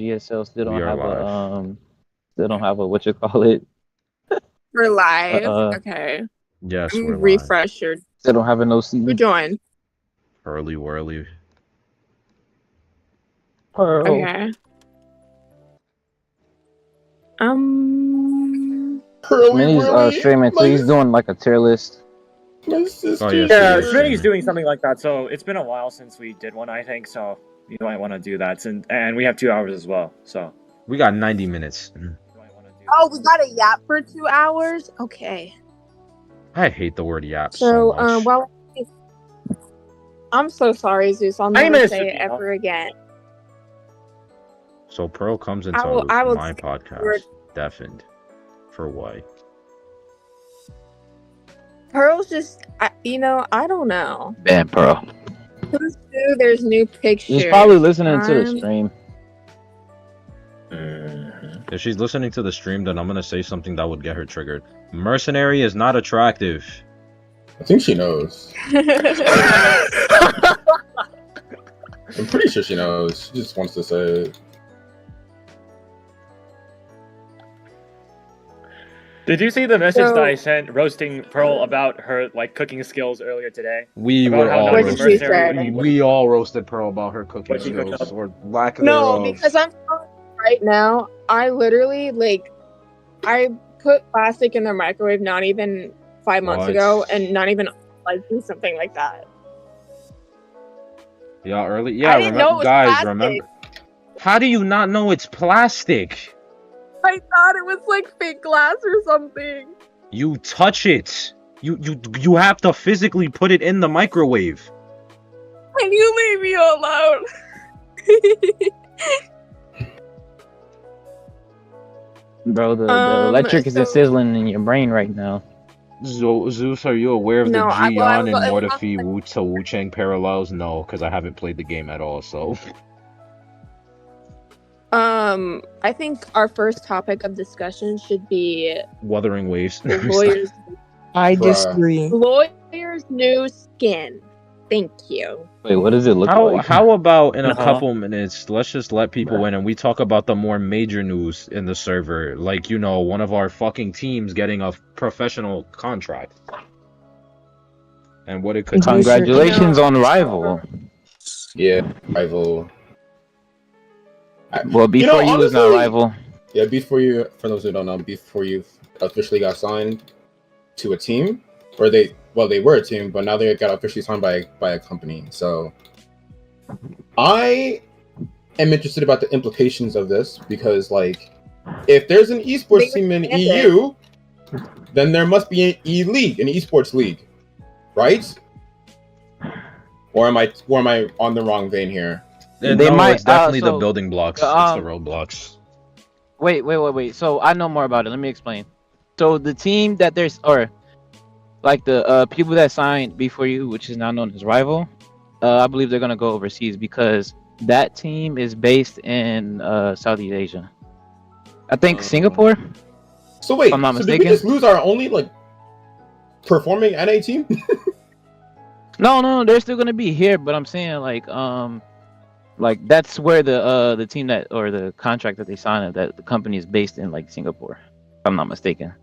GSL still We don't are have live. a what you call it. We're live. Uh, Okay. Yes, we're live. Refresh your. Still don't have an Who OC. joined? Early whirly. Pearl. Okay. Minnie's streaming too. He's doing like a tier list. Oh, yes, Yeah, he is Shreddy's streaming. doing something like that. So it's been a while since we did one, I think. So you might want to do that, and we have 2 hours as well. So We got 90 minutes. you might want to do. Oh, we got a yap for 2 hours. Okay. I hate the word yap so much. well, I'm so sorry, Zeus. I'll 90 never minutes say should it be ever again. So Pearl comes into I will my take podcast, your- deafened. For what? Pearl's just, I don't know. Damn, Pearl. Who's new? There's new pictures. She's probably listening to the Um, stream. If she's listening to the stream, then I'm gonna say something that would get her triggered. Mercenary is not attractive. I think she knows. I'm pretty sure she knows. She just wants to say it. Did you see the message So- that I sent roasting Pearl about her cooking skills earlier today? We About were how all What did she roasted. say? We all roasted Pearl about her cooking What she cooked skills up? or lack No, thereof. because I'm telling you right now, I literally I put plastic in the microwave not even 5 months What? ago, and not even do something like that. Yeah, early. Yeah, I didn't know it was guys, plastic. remember? How do you not know it's plastic? I thought it was like fake glass or something. You touch it. You have to physically put it in the microwave. Can you leave me alone? Bro, the electric is so- sizzling in your brain right now. Zeus, are you aware of the No, I- Jian well, I and was- Mortefi Wu to Wu Chang parallels? No, because I haven't played the game at all. So I think our first topic of discussion should be Wuthering Waves. lawyers. I Bruh. disagree. Lawyer's new skin. Thank you. Wait, what does it look How like? how about in a Uh-huh. couple minutes, let's just let people in and we talk about the more major news in the server, like one of our fucking teams getting a professional contract, and what it could. Congratulations on Rival. Yeah, rival. Well, before you was not honestly- Rival. Yeah, before you, for those who don't know, before you officially got signed to a team, or they were a team, but now they got officially signed by a company. So I am interested about the implications of this because, if there's an esports team in EU, then there must be an E-League, an esports league, right? Or am I on the wrong vein here? They No, might- it's definitely the so, building blocks. It's the roadblocks. Wait. So I know more about it. Let me explain. So the team that there's, or like the people that signed before you, which is now known as Rival, I believe they're gonna go overseas because that team is based in Southeast Asia. I think Singapore. So wait, If I'm not so did we mistaken. just lose our only performing NA team? No, they're still gonna be here, but I'm saying like that's where the team that or the contract that they signed that the company is based in Singapore, if I'm not mistaken.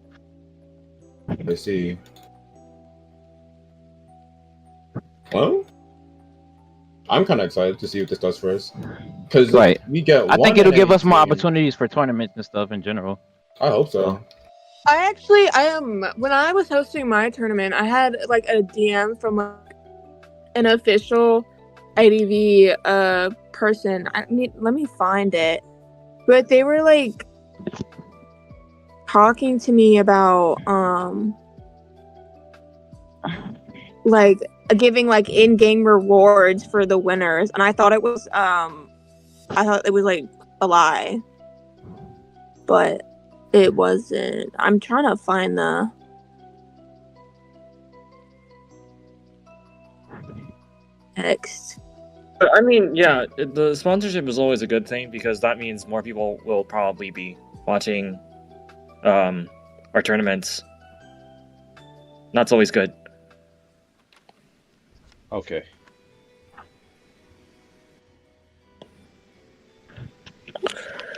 I see. Well, I'm kind of excited to see what this does for us. Because Right. we get. I think one it'll give NA us more team. opportunities for tournaments and stuff in general. I hope so. I am. When I was hosting my tournament, I had a DM from an official IDV person. Let me find it. But they were talking to me about giving in-game rewards for the winners, and I thought it was a lie, but it wasn't. I'm trying to find the text. But I mean, yeah, the sponsorship is always a good thing because that means more people will probably be watching our tournaments. That's always good.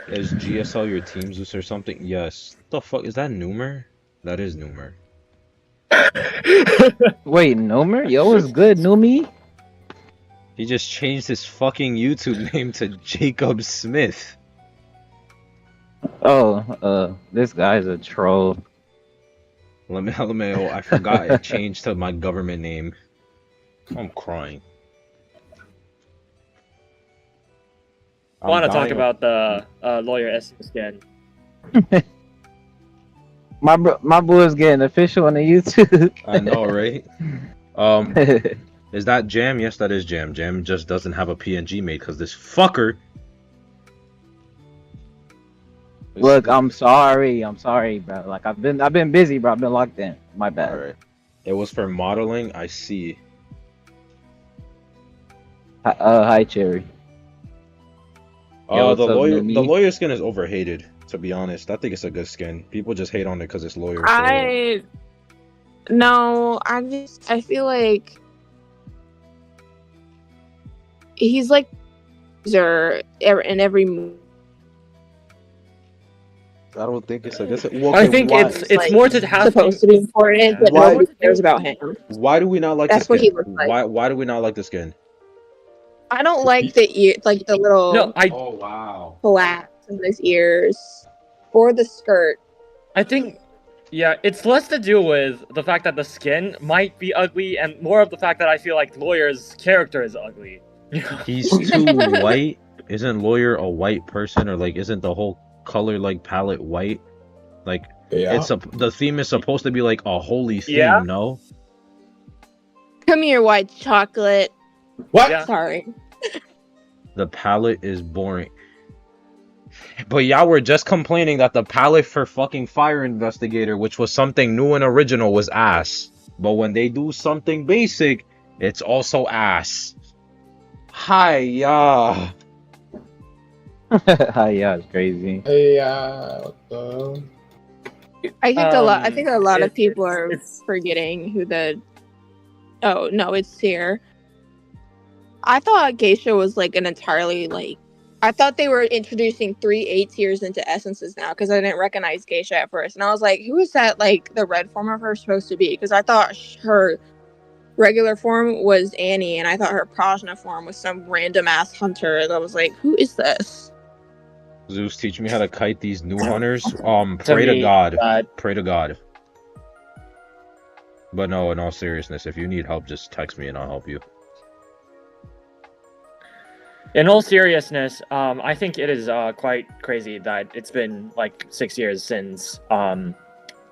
Is GSL your team Zeus or something? Yes. The fuck is that Numer? That is Numer. Wait, Nomer? Yo, what's good, Numi? He just changed his fucking YouTube name to Jacob Smith. Oh, this guy's a troll. LMAO, I forgot it changed to my government name. I'm crying. I want to talk dying. about the lawyer S skin. My boy's getting official on the YouTube. I know, right? Is that Jam? Yes, that is Jam. Jam just doesn't have a PNG made because this fucker. Look, I'm sorry, bro. Like I've been busy, bro. I've been locked in. My bad. Alright. It was for modeling. I see. Hi, Cherry. Yo, what's up, the Numi? lawyer skin is overhated. To be honest, I think it's a good skin. People just hate on it because it's lawyer. I feel like he's like in every movie. I don't think it's a good. I think it's like, more to have supposed to be important, but Why- no one cares about him. Why do we not like That's the what skin? he looks like. Why do we not like the skin? I don't like the ear, like the little No, Oh wow. flaps in his ears, or the skirt. I think, yeah, it's less to do with the fact that the skin might be ugly, and more of the fact that I feel like lawyer's character is ugly. He's too white. Isn't lawyer a white person, or like isn't the whole color like palette white? Like Yeah. the theme is supposed to be like a holy theme, Yeah. no? Come here, white chocolate. What? Yeah. Sorry. The palette is boring. But y'all were just complaining that the palette for fucking Fire Investigator, which was something new and original, was ass. But when they do something basic, it's also ass. Hi-ya. Yeah, it's crazy. Hey, what the... I think I think a lot of people are it's- forgetting who the. Oh no, it's Seer. I thought Geisha was like an entirely like. I thought they were introducing 3 A tiers into essences now because I didn't recognize Geisha at first, and I was like, "Who is that? Like the red form of her supposed to be?" Because I thought her regular form was Annie, and I thought her Prajna form was some random ass hunter. And I was like, "Who is this?" Zeus, teach me how to kite these new hunters. Pray to me, God. Pray to God. But no, in all seriousness, if you need help, just text me and I'll help you. In all seriousness, I think it is quite crazy that it's been like 6 years since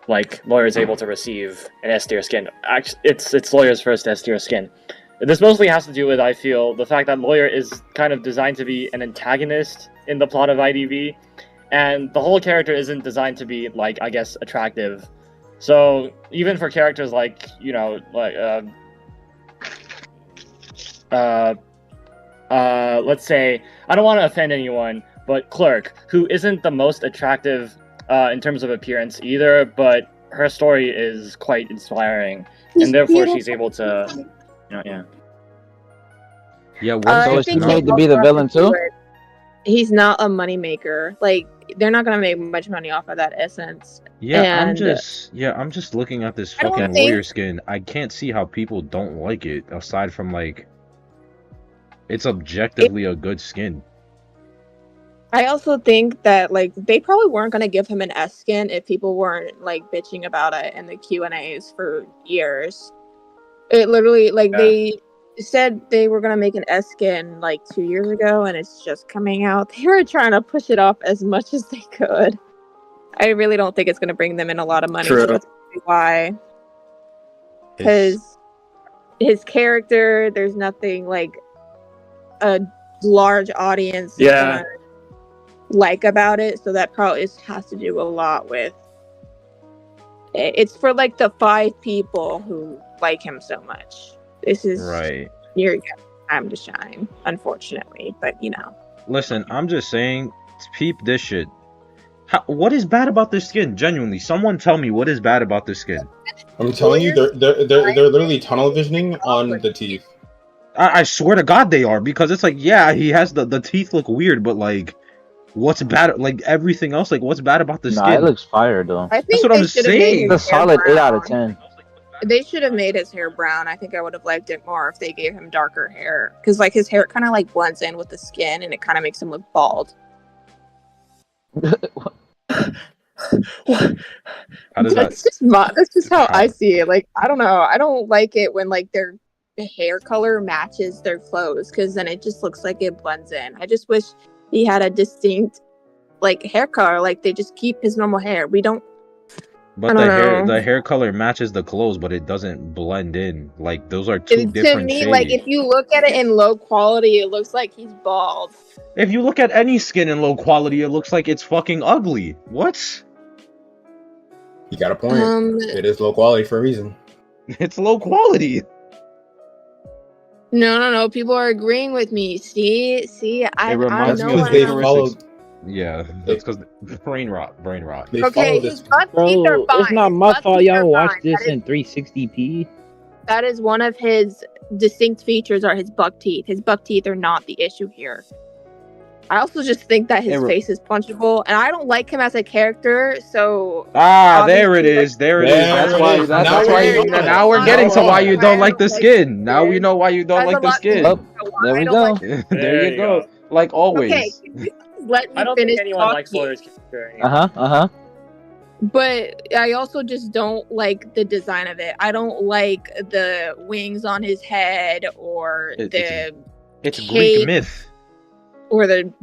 like lawyer is able to receive an S tier skin. Actually, it's lawyer's first S tier skin. This mostly has to do with, I feel, the fact that lawyer is kind of designed to be an antagonist in the plot of IDV, and the whole character isn't designed to be like, I guess, attractive. So even for characters like, you know, like let's say, I don't want to offend anyone, but Clerk, who isn't the most attractive in terms of appearance either, but her story is quite inspiring, and therefore she's able to, you know, yeah. Yeah, what I So is she think made they to be both the have villain do too? it. He's not a moneymaker. Like they're not gonna make much money off of that essence. I'm and- just looking at this I don't fucking think- lawyer skin. I can't see how people don't like it, aside from like it's objectively a good skin. I also think that like they probably weren't gonna give him an S skin if people weren't like bitching about it in the Q&As for years. It literally like Yeah. they said they were gonna make an S skin like 2 years ago, and it's just coming out. They were trying to push it off as much as they could. I really don't think it's gonna bring them in a lot of money. True. So that's probably why. It's- Because his character, there's nothing like a large audience is Yeah. gonna like about it, so that probably has to do a lot with it's for like the 5 people who like him so much. This is right. your time to shine, unfortunately, but you know. Listen, I'm just saying, peep this shit. What is bad about this skin? Genuinely, someone tell me what is bad about this skin. I'm telling you, they're literally tunnel visioning on the teeth. I swear to God they are, because it's like, yeah, he has the teeth look weird, but like, What's bad? Like everything else, like what's bad about the Nah, skin? it looks fire though. I think what they I'm should have made saying. his It's a hair solid 8 out of brown. 10. They should have made his hair brown. I think I would have liked it more if they gave him darker hair, because like his hair kind of like blends in with the skin, and it kind of makes him look bald. How does that? That's just how I see it. Like, I don't know. I don't like it when like their hair color matches their clothes, because then it just looks like it blends in. I just wish he had a distinct like hair color. Like they just keep his normal hair. We don't. But the hair color matches the clothes, but it doesn't blend in. Like those are two different To me, shades. like if you look at it in low quality, it looks like he's bald. If you look at any skin in low quality, it looks like it's fucking ugly. What? You got a point. It is low quality for a reason. It's low quality. No. People are agreeing with me. See, I reminds know. me of Because they followed. Yeah, that's because brain rot. They Okay, follow his this. buck teeth are Bro, fine. it's not His my buck fault teeth y'all are watch fine. this in 360p. That is one of his distinct features are his buck teeth. His buck teeth are not the issue here. I also just think that his face is punchable, and I don't like him as a character, so... there it is. There it is. There That's it why. is. That's Now why. we know. Now we're getting to why you don't like the skin. Now we skin. know why you don't Has like a the lot to skin. do Oh, with why there I we don't go. like- There you go. Like always. Okay, can you let me I don't finish think anyone likes talking? Sawyer's character. But I also just don't like the design of it. I don't like the wings on his head or It's cape Greek myth. or the...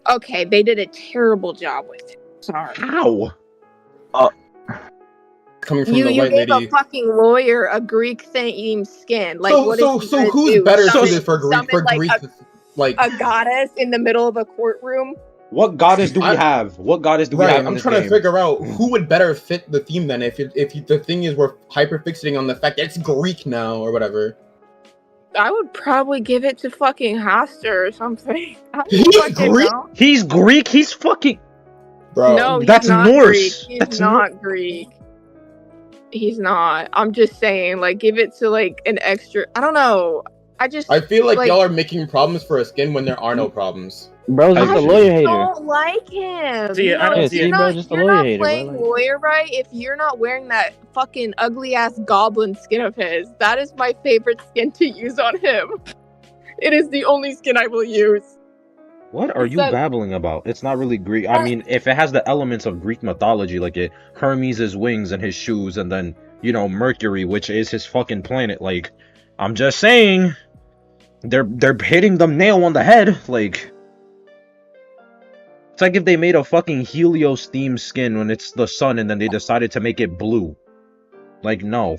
Okay, they did a terrible job with it. Sorry. How? Coming from You the white gave lady. a fucking lawyer a Greek theme skin. Like, So what is he gonna who's do? better Summon- suited for Greek summon, like, like a goddess in the middle of a courtroom? What goddess do we have? What goddess do we right? have? I'm trying to figure out who would better fit the theme then. If the thing is we're hyperfixating on the fact that it's Greek now or whatever. I would probably give it to fucking Hoster or something. I don't He's fucking Greek? know. He's Greek. He's fucking. Bro, No, he's that's not Norse. Greek. He's That's not Greek. He's not. I'm just saying, like, give it to like an extra. I don't know. I feel like y'all are making problems for a skin when there are no problems. Bro's just a lawyer hater. I don't like him. See, I don't see it. Bro, just a You're lawyer not hater, playing bro, like- lawyer right if you're not wearing that fucking ugly ass goblin skin of his. That is my favorite skin to use on him. It is the only skin I will use. What are you babbling about? It's not really Greek. I mean, if it has the elements of Greek mythology, like Hermes' wings and his shoes, and then, you know, Mercury, which is his fucking planet, like, I'm just saying, they're hitting the nail on the head, like... It's like if they made a fucking Helios themed skin when it's the sun and then they decided to make it blue. Like, no.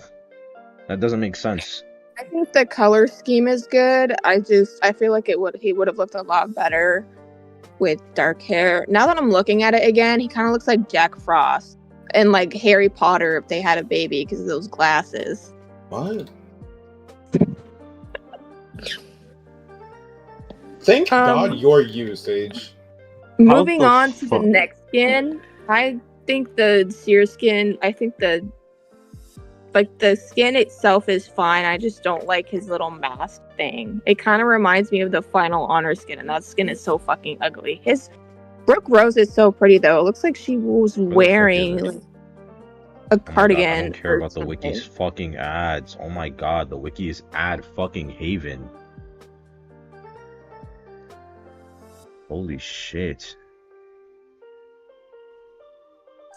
That doesn't make sense. I think the color scheme is good. I feel like he would have looked a lot better with dark hair. Now that I'm looking at it again, he kind of looks like Jack Frost and like Harry Potter if they had a baby because of those glasses. What? Thank God you're you, Sage. Moving on to the next skin, I think the seer skin, the skin itself is fine. I just don't like his little mask thing. It kind of reminds me of the Final Honor skin, and that skin is so fucking ugly. His Brooke Rose is so pretty, though. It looks like she was wearing like, a cardigan. I don't care about the wiki's fucking ads. Oh my god, the wiki is ad fucking haven. Holy shit.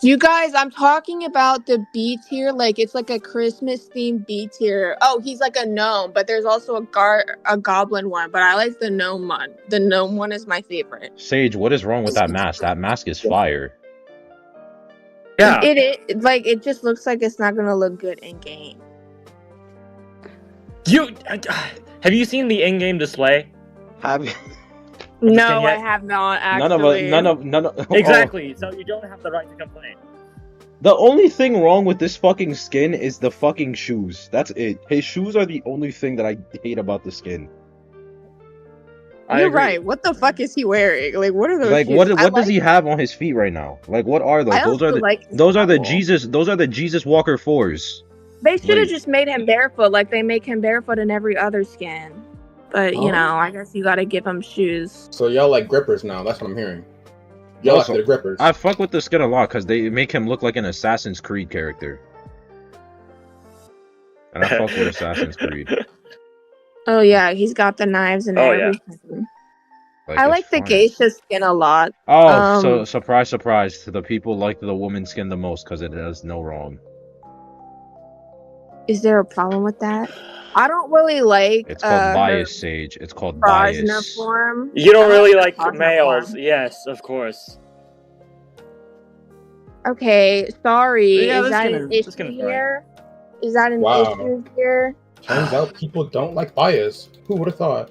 You guys, I'm talking about the B tier. Like, it's like a Christmas themed B tier. Oh, he's like a gnome, but there's also a goblin one. But I like the gnome one. The gnome one is my favorite. Sage, what is wrong with that mask? That mask is fire. Yeah. It just looks like it's not gonna look good in game. Have you seen the in-game display? No, I have not actually. None of Exactly. So you don't have the right to complain. The only thing wrong with this fucking skin is the fucking shoes. That's it. His shoes are the only thing that I hate about the skin. You're right. What the fuck is he wearing? Like, what are those? Like, shoes? what does he have on his feet right now? Like, what are those? Those are the Jesus Walker 4s. They should have just made him barefoot, like they make him barefoot in every other skin. But you know, I guess you gotta give him shoes. So y'all like grippers now? That's what I'm hearing. Yell Also, after the grippers. I fuck with the skin a lot because they make him look like an Assassin's Creed character. And I fuck with Assassin's Creed. Oh yeah, he's got the knives and Oh, yeah. everything. Like, I it's like the fine. geisha skin a lot. Oh, so Um, surprise, surprise. The people like the woman skin the most because it does no wrong. Is there a problem with that? I don't really like It's called her bias, Sage. It's called Prajna bias. form. You don't I really her like Prajna males. form. Yes, of course. Okay, sorry. Yeah, is this that skin an is- this issue skin is right. here? Is that an Wow. issue here? Turns out people don't like bias. Who would have thought?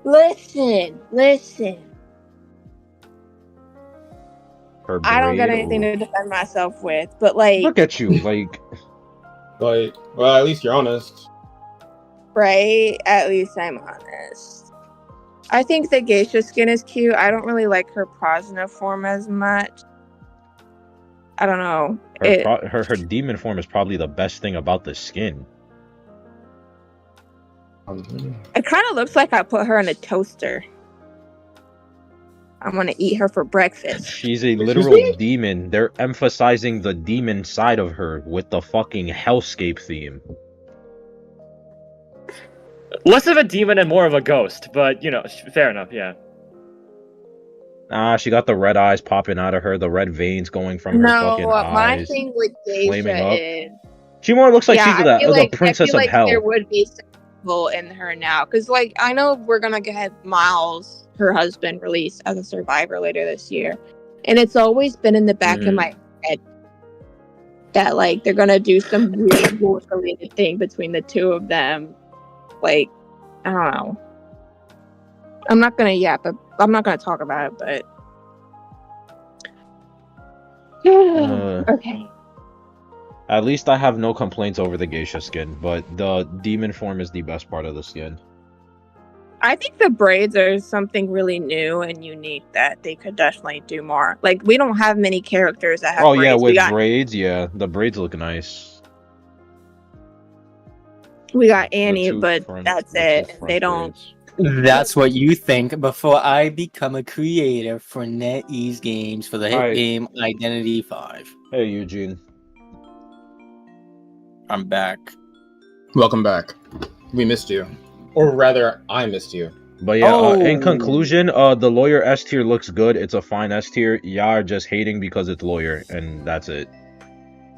Listen. Her I don't got braid, anything ooh. to defend myself with, but like, Look at you, like, Like, well, at least you're honest. right? At least I'm honest. I think the geisha skin is cute. I don't really like her Prajna form as much. I don't know. her demon form is probably the best thing about the skin. It kind of looks like I put her in a toaster. I'm gonna eat her for breakfast. She's a Excuse literal me? demon. They're emphasizing the demon side of her with the fucking hellscape theme. Less of a demon and more of a ghost, but, fair enough, yeah. Ah, she got the red eyes popping out of her, the red veins going from her No, fucking my eyes. thing with flaming geisha up. is She more looks like yeah, she's I feel the princess I feel of like hell. there would be some evil in her now, because like I know we're gonna get Miles, her husband, released as a survivor later this year, and it's always been in the back of my head that like they're gonna do some weird wolf related thing between the two of them. Like I don't know. I'm not gonna talk about it, but okay. At least I have no complaints over the geisha skin, but the demon form is the best part of the skin. I think the braids are something really new and unique that they could definitely do more. Like we don't have many characters that have Oh braids. yeah, with we got braids, yeah, the braids look nice. Annie, The two but front- that's the two it. front They don't. braids. That's what you think before I become a creator for NetEase Games for the hit Alright. game Identity 5. Hey Eugene. I'm back. Welcome back. We missed you. Or rather, I missed you. But yeah, in Oh. conclusion, the lawyer S tier looks good. It's a fine S tier. Y'all are just hating because it's lawyer, and that's it.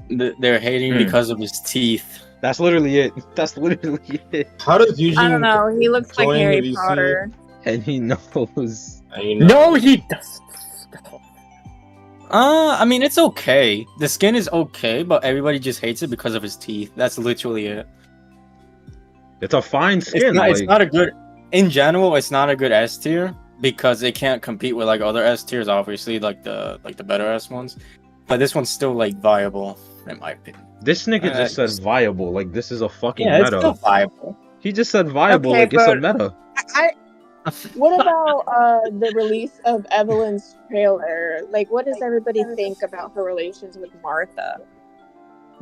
They're hating because of his teeth. That's literally it. That's literally it. How does Eugene I don't know. He looks like join the Harry VC? Potter. And he knows. No, he does. I mean, it's okay. The skin is okay, but everybody just hates it because of his teeth. That's literally it. It's a fine skin. It's not a good. In general, it's not a good S tier because it can't compete with like other S tiers. Obviously, like the better S ones. But this one's still like viable in my opinion. This nigga just said viable. Like this is a fucking Yeah, it's meta. still viable. He just said viable. Okay, like it's a but- meta. What about the release of Evelyn's trailer? Like, what does everybody think about her relations with Martha?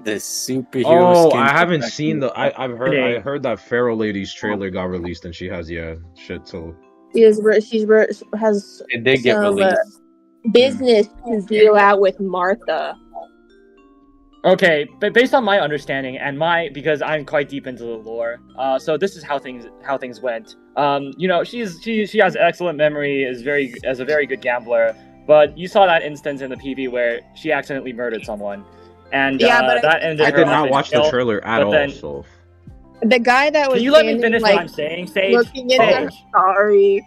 The superhero. Oh, skin I haven't perfection. seen the. I heard that Pharaoh Lady's trailer got released and she has shit. So She has It did get some, released. business to deal out with Martha. Okay, but based on my understanding and because I'm quite deep into the lore, so this is how things went. She has excellent memory, is a very good gambler, but you saw that instance in the PV where she accidentally murdered someone, and but that ended. I her did off not in watch the jail. trailer at but all. then- So The guy that was Can you let me standing, finish like, what I'm saying, Sage? looking into her Sage. sorry.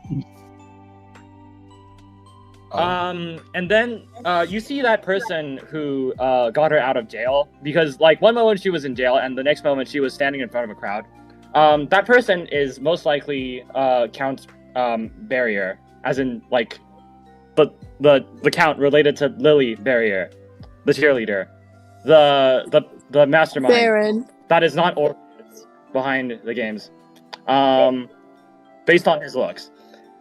And then you see that person who got her out of jail, because like one moment she was in jail and the next moment she was standing in front of a crowd. That person is most likely Count Barrier, as in like the Count related to Lily Barrier, the cheerleader, the mastermind. Baron. That is not Orpheus behind the games, based on his looks.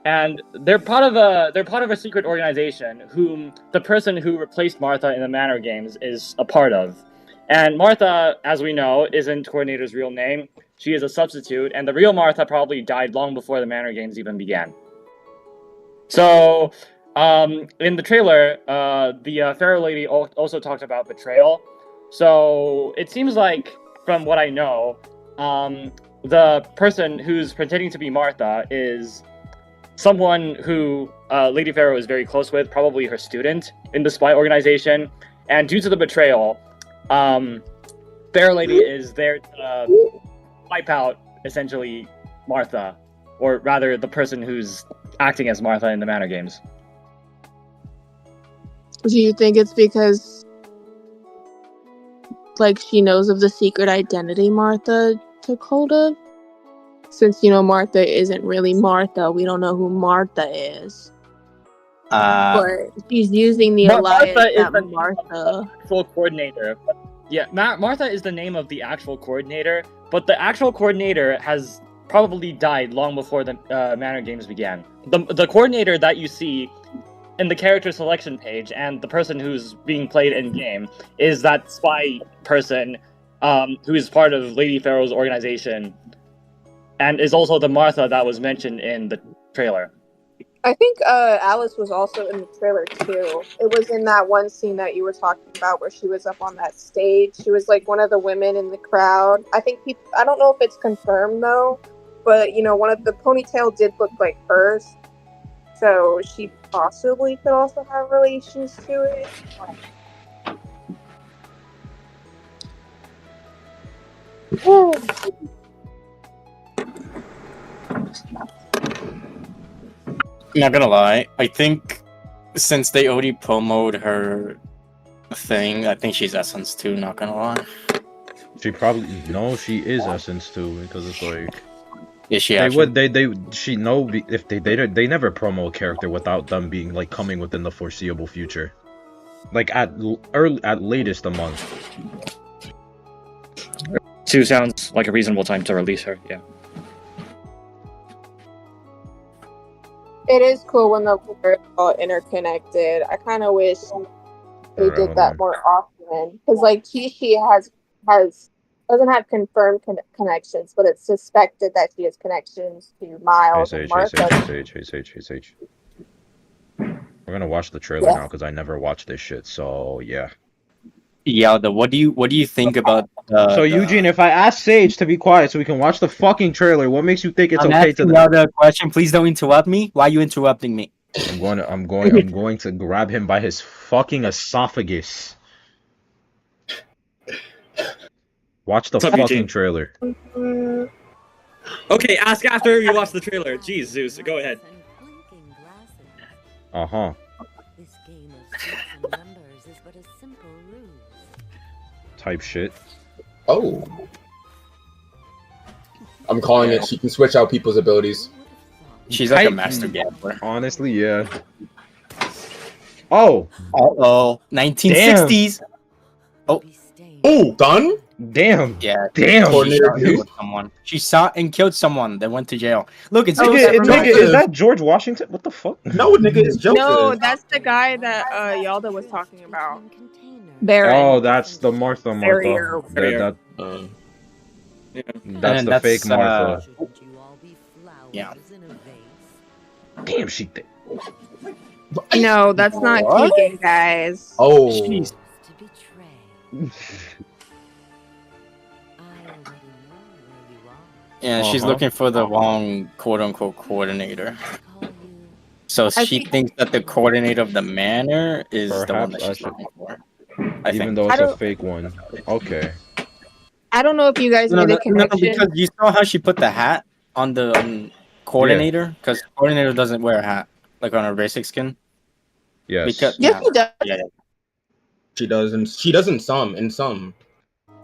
And they're part of a secret organization whom the person who replaced Martha in the Manor games is a part of. And Martha, as we know, isn't Coordinator's real name. She is a substitute, and the real Martha probably died long before the Manor games even began. So, in the trailer, the Pharaoh lady also talked about betrayal. So it seems like, from what I know, the person who's pretending to be Martha is someone who Lady Pharaoh is very close with, probably her student in the spy organization. And due to the betrayal, Pharaoh lady is there to wipe out essentially Martha, or rather the person who's acting as Martha in the Manor games. Do you think it's because, like, she knows of the secret identity Martha took hold of? Since, Martha isn't really Martha, we don't know who Martha is. But she's using the alliance Martha is that the Martha... actual coordinator. Yeah, Martha is the name of the actual coordinator, but the actual coordinator has probably died long before the Manor games began. The coordinator that you see in the character selection page and the person who's being played in game is that spy person who is part of Lady Pharaoh's organization and is also the Martha that was mentioned in the trailer. I think Alice was also in the trailer too. It was in that one scene that you were talking about where she was up on that stage. She was like one of the women in the crowd. I think I don't know if it's confirmed though, but one of the ponytail did look like hers. So she possibly could also have relations to it. Not gonna lie, I think since they already promoted her thing, I think she's Essence too, not gonna lie. She is Essence too, because it's like Is she they actually? if they never promo a character without them being like coming within the foreseeable future, like at latest a month. 2 sounds like a reasonable time to release her. Yeah. It is cool when the words are all interconnected. I kind of wish they did that more often, because like Kishi doesn't have confirmed connections, but it's suspected that she has connections to Miles and Martha. H. We're gonna watch the trailer now because I never watched this shit. So yeah. Yeah, what do you think about? Eugene, if I ask Sage to be quiet so we can watch the fucking trailer, what makes you think it's I'm okay to? The question. Please don't interrupt me. Why are you interrupting me? I'm going to grab him by his fucking esophagus. Watch the fucking trailer. Okay, ask after you watch the trailer. Jeez, Zeus, go ahead. Uh-huh. Type shit. Oh. I'm calling it. She can switch out people's abilities. She's like a master gambler. Honestly, yeah. Oh. 1960s. Oh, done? Damn. Yeah. Damn. She shot and killed someone. Then went to jail. Look, it's nigga, is that George Washington? What the fuck? No, nigga, it's Joseph. No, that's the guy that Yalda was talking about. Baron. Oh, that's the Martha. Barrier. That's the fake Martha. Yeah. Damn, she did. No, that's not Keegan, guys. Oh. Jeez. Yeah, she's looking for the wrong quote-unquote coordinator. So she thinks that the coordinator of the manor is the one that she's looking for. Even though it's a fake one. Okay. I don't know if you guys made a connection. No, because you saw how she put the hat on the coordinator? Because coordinator doesn't wear a hat, like on her basic skin. Yes. Because, yes, he does. Yeah. She does, and she does in some.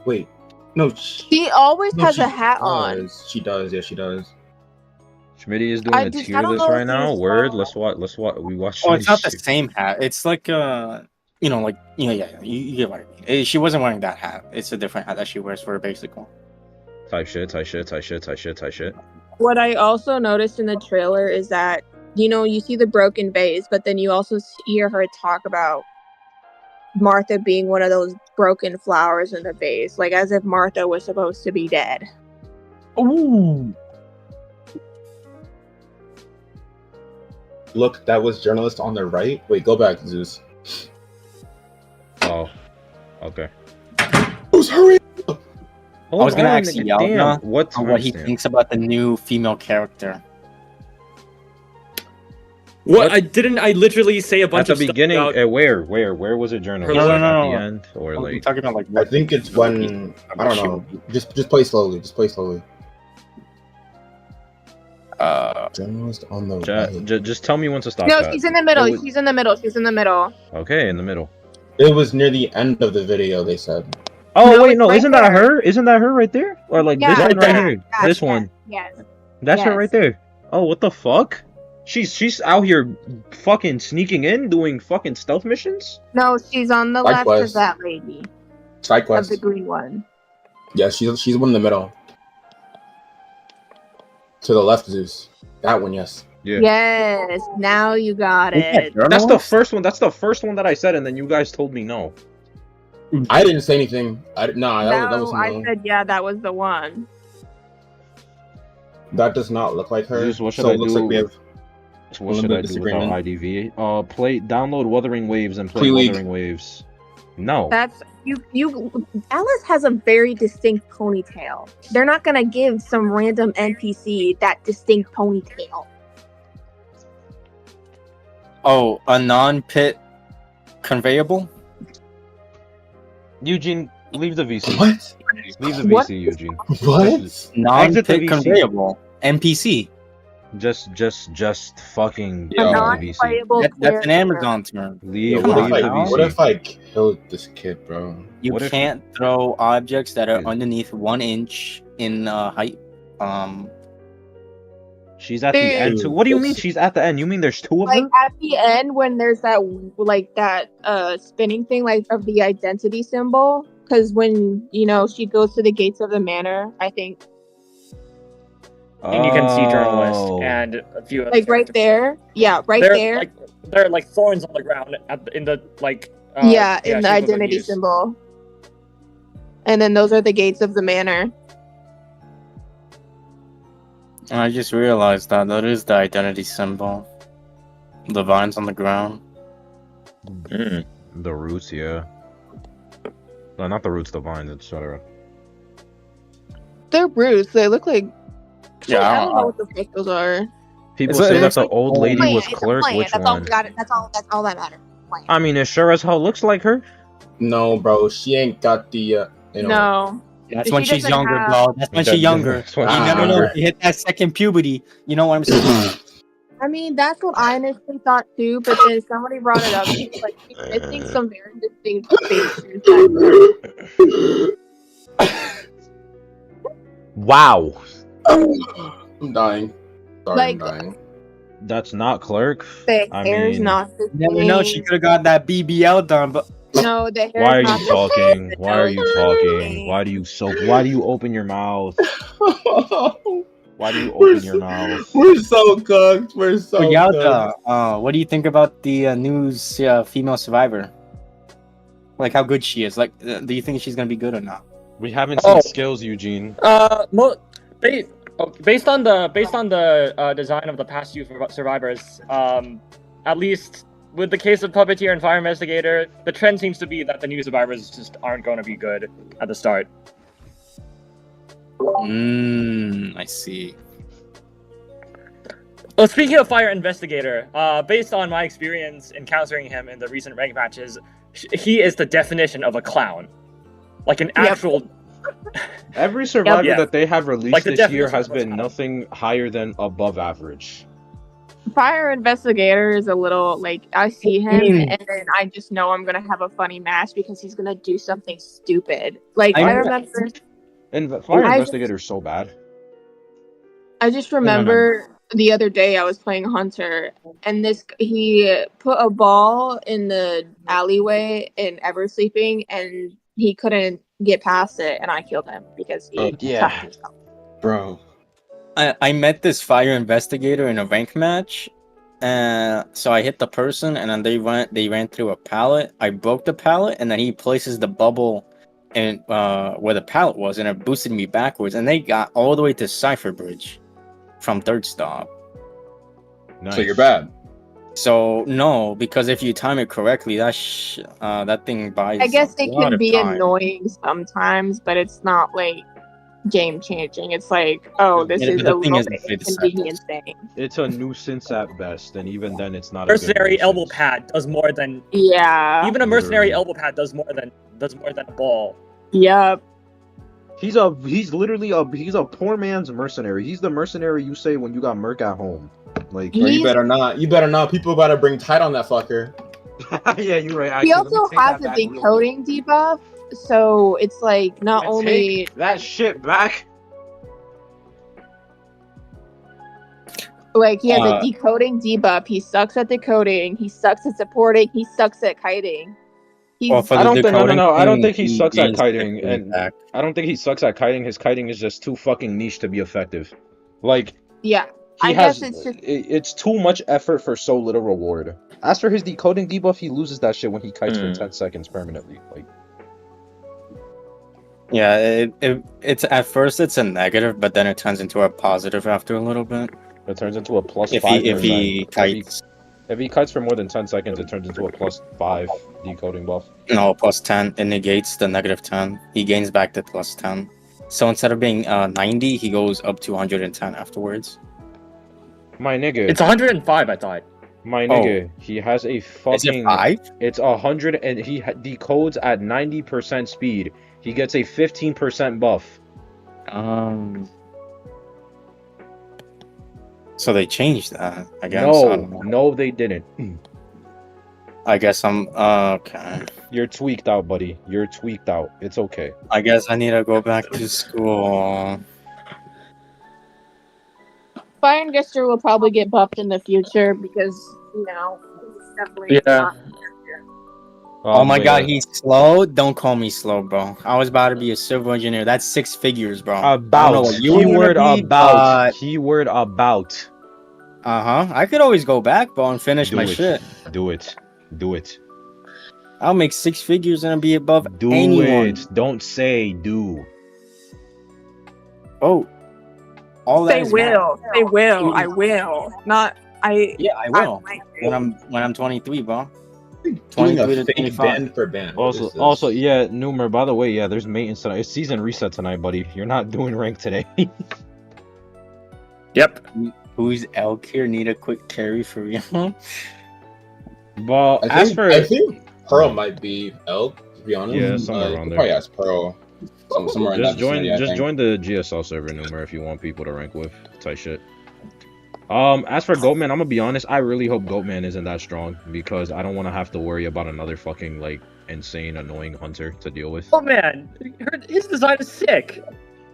Wait. No. She always has a hat on. She does. Yeah, she does. Schmitty is doing a tier list right now. Word. Let's watch. We watch. Oh, it's not the same hat. It's like you get what I mean. She wasn't wearing that hat. It's a different hat that she wears for her basic one. Type shit. What I also noticed in the trailer is that, you see the broken vase, but then you also hear her talk about Martha being one of those broken flowers in the vase, like as if Martha was supposed to be dead. Ooh. look, that was journalist on the right. Wait, go back, Zeus. Oh, okay. Who's hurrying? I was gonna ask nigga, Yalna damn, what on what he timestamp? thinks about the new female character. What? I literally say a At bunch the of stuff beginning, about- where was it journalist? No, Like, no, at no. the end, or I'm like? talking about like I what think it's when I don't know. Just play slowly. Just play slowly. Journalist on the right. Just tell me when to stop. No, chat. she's in the middle. It was- She's in the middle. She's in the middle. Okay, in the middle. It was near the end of the video. They said. Oh No, wait, it's no, right isn't that there. her? Isn't that her right there? Or like this Yeah, one right yeah, here? yeah, This yeah, one. Yes. That's her Yes. right there. Oh, what the fuck? She's out here fucking sneaking in, doing fucking stealth missions? No, she's on the left Likewise. of that lady. Side Of quest. the green one. Yeah, she's one in the middle. To the left, Zeus. That one, yes. Yeah. Yes. Now you got it. That's the first one. That's the first one that I said, and then you guys told me no. I didn't say anything. That was No, I no. said yeah, that was the one. That does not look like her. Zeus, what should so I it looks do? like we have So what A should little I bit do without disagreement. IDV? Download Wuthering Waves and play Pre-league. Wuthering Waves. No. That's you Alice has a very distinct ponytail. They're not gonna give some random NPC that distinct ponytail. Oh, a non-pit conveyable? Eugene, leave the VC. what? Leave the What? VC, Eugene. What? Non-pit VC. conveyable. NPC. Just fucking Yeah. A leave the non-playable That's an character. Amazon term. Leave, What leave if, the I, VC. what if I killed this kid, bro? You What if- can't throw objects that are Yeah. underneath 1 inch in height. She's at the end too. What do you mean she's at the end? You mean there's two of Like her? at the end when there's that spinning thing like of the identity symbol, because when she goes to the gates of the manor, I think and you can see journalist Oh. and a few other like right characters. there, yeah, right They're, there, Like, there are like thorns on the ground in the like. in the shape of a identity muse. symbol, and then those are the gates of the manor. I just realized that is the identity symbol. The vines on the ground. Mm. The roots, yeah. No, not the roots, the vines, etc. They're roots. They look like. Yeah, I don't know what the fuck those are. People It's say a- that it's the like- old lady Plant, was it's a Clerk. plant. Which That's all one? we got it. That's all that matters. Plant. I mean, it sure as hell looks like her. No, bro. She ain't got the. No. That's She when she's doesn't younger, have- bro. That's when she's younger. That's when You she's never know. younger. If you hit that second puberty, you know what I'm saying? I mean, that's what I initially thought too, but then somebody brought it up. She's like, she's missing some very distinct features. Wow. I'm dying. Sorry, Like- I'm dying. That's not Clerk. The I hair's mean, not the You never know. She same. could have got that BBL done, but No, the hair's Why are not you the talking? same. Why are you talking? Why do you open your mouth? Why do you open your mouth? We're so cooked. We're so cooked. Yalta, what do you think about the news female survivor? Like how good she is. Like, do you think she's gonna be good or not? We haven't seen Oh. skills, Eugene. Based on the design of the past few survivors, at least with the case of Puppeteer and Fire Investigator, the trend seems to be that the new survivors just aren't going to be good at the start. I see. Well, speaking of Fire Investigator, based on my experience encountering him in the recent rank matches, he is the definition of a clown. Like an Yep. actual... Every survivor Yeah. that they have released Like the this year definition has of what's been happening. nothing higher than above average. Fire Investigator is a little like I see him and then I just know I'm gonna have a funny match because he's gonna do something stupid. Like I I know. remember, And Fire I- Investigator is so bad. I just remember the other day I was playing Hunter and he put a ball in the alleyway in Eversleeping and he couldn't get past it and I killed him because he Yeah. trapped himself. Bro. I met this fire investigator in a rank match, so I hit the person, and then they ran through a pallet. I broke the pallet, and then he places the bubble, and where the pallet was, and it boosted me backwards, and they got all the way to Cipher Bridge, from third stop. Nice. So you're bad. So no, because if you time it correctly, that thing buys. I guess a it lot can of be time. annoying sometimes, but it's not like game changing. It's like, oh, this Yeah, is but a the thing little is, bit play the inconvenient thing. It's a nuisance at best, and even then, it's not a good Mercenary elbow nuisance. pad does more than Yeah. even a mercenary Literally. elbow pad does more than a ball. Yep. He's literally a poor man's mercenary. He's the mercenary you say when you got Merc at home. Like, Bro, you He's- better not. You better not. People better bring tight on that fucker. yeah, you're right. He also has a decoding debuff, so it's like not only Take that shit back. like he has Uh, a decoding debuff. He sucks at decoding. He sucks at supporting. He sucks at kiting. He's Well, for I the don't think decoding no. I don't thing, think he sucks at gains kiting, 50 and back. I don't think he sucks at kiting. His kiting is just too fucking niche to be effective. Like, yeah. he I has, guess it's just it's too much effort for so little reward. As for his decoding debuff, he loses that shit when he kites for 10 seconds permanently. Like, Yeah, it's at first it's a negative, but then it turns into a positive after a little bit. it turns into a plus If 5%. he kites, If he kites for more than 10 seconds, it turns into a plus 5 decoding buff. no, plus 10, it negates the negative 10. He gains back the plus 10. So instead of being 90, he goes up to 110 afterwards. My nigga, It's 105, I thought. my nigga, he has a Is it fucking. 5? It's 100, and he decodes at 90% speed. He gets a 15% buff. So they changed that, I guess. I don't know. No, they didn't. I guess I'm okay. You're tweaked out, buddy. You're tweaked out. It's okay. I guess I need to go back to school. Fire and Gesture will probably get buffed in the future because you know it's definitely Yeah. not- Oh my but god, yeah. he's slow? Don't call me slow, bro. I was about to be a civil engineer. That's 6 figures, bro. I don't know About. what you were gonna Keyword be, about. Keyword about. I could always go back, bro, and finish Do my it. shit. Do it. Do it. I'll make 6 figures and be above Do anyone. it. Don't say do. Oh, all that They is will. They will. I will. Not. I. Yeah, I will. I- When I'm 23, bro. Doing 23 a to fake 25. band for band. What is this? Also, yeah, Numer, by the way, yeah, there's maintenance tonight. It's season reset tonight, buddy. You're not doing rank today. Yep. Who's elk here? Need a quick carry for real? Well, I think Pearl might be elk. To be honest, Yeah, somewhere you around could there. probably ask Pearl. Somewhere in that vicinity, I think. join the GSL server, Numer, if you want people to rank with. Tight shit. As for Goatman, I'm gonna be honest. I really hope Goatman isn't that strong because I don't want to have to worry about another fucking like insane, annoying hunter to deal with. Oh man, his design is sick.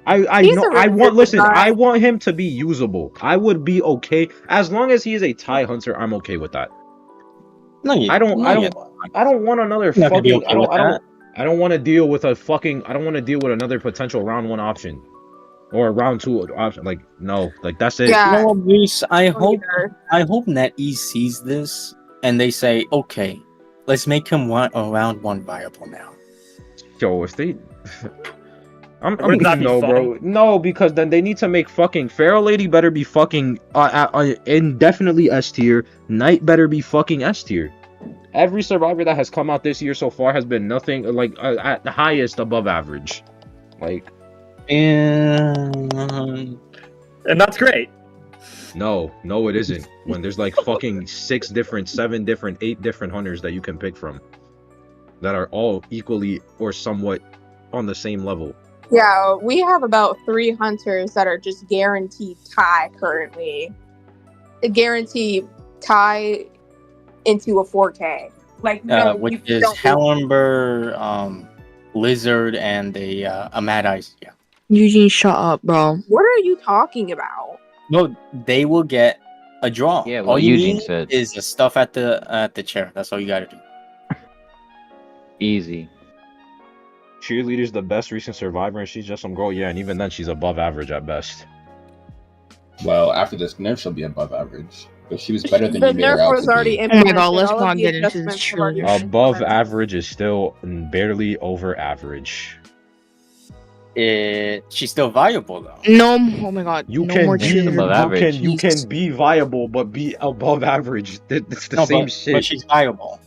I He's know. a really I want. good Listen, design. I want him to be usable. I would be okay as long as he is a tie hunter. I'm okay with that. No, you, I don't want another You're not gonna be fucking. okay with that. I don't want to deal with a fucking. I don't want to deal with another potential round 1 option, or a round 2 option. Like no, like that's it. Yeah. No, Reese, I hope Either. NetEase sees this and they say, okay, let's make him a round 1 viable now. Yo, if they. Wouldn't that be no, fun? bro. No, because then they need to make fucking Feral Lady better be fucking indefinitely S tier. Knight better be fucking S tier. Every survivor that has come out this year so far has been nothing like at the highest above average. Like And And that's great. no, it isn't. When there's like fucking 6 different, 7 different, 8 different hunters that you can pick from, that are all equally or somewhat on the same level. Yeah, we have about 3 hunters that are just guaranteed tie currently. The guarantee tie into a 4K. Like no, which you is don't- Hellenber, Lizard, and a Mad Ice. Yeah. Eugene, shut up, bro. What are you talking about? No, they will get a draw. Yeah, all what you Eugene need said. is the stuff at the chair. That's all you gotta do. Easy. Cheerleader's the best recent survivor, and she's just some girl. Yeah, and even then, she's above average at best. Well, after this nerf, she'll be above average. But she was better than The you made her nerf out was to already be. implemented. God, let's All of not the get into adjustments this have already cheerleader. been Above implemented. average is still barely over average. She's still viable though. No, oh my god. You no can more be, above cheerleader. average. you can be viable, but be above average. It's the No, same but shit. she's viable.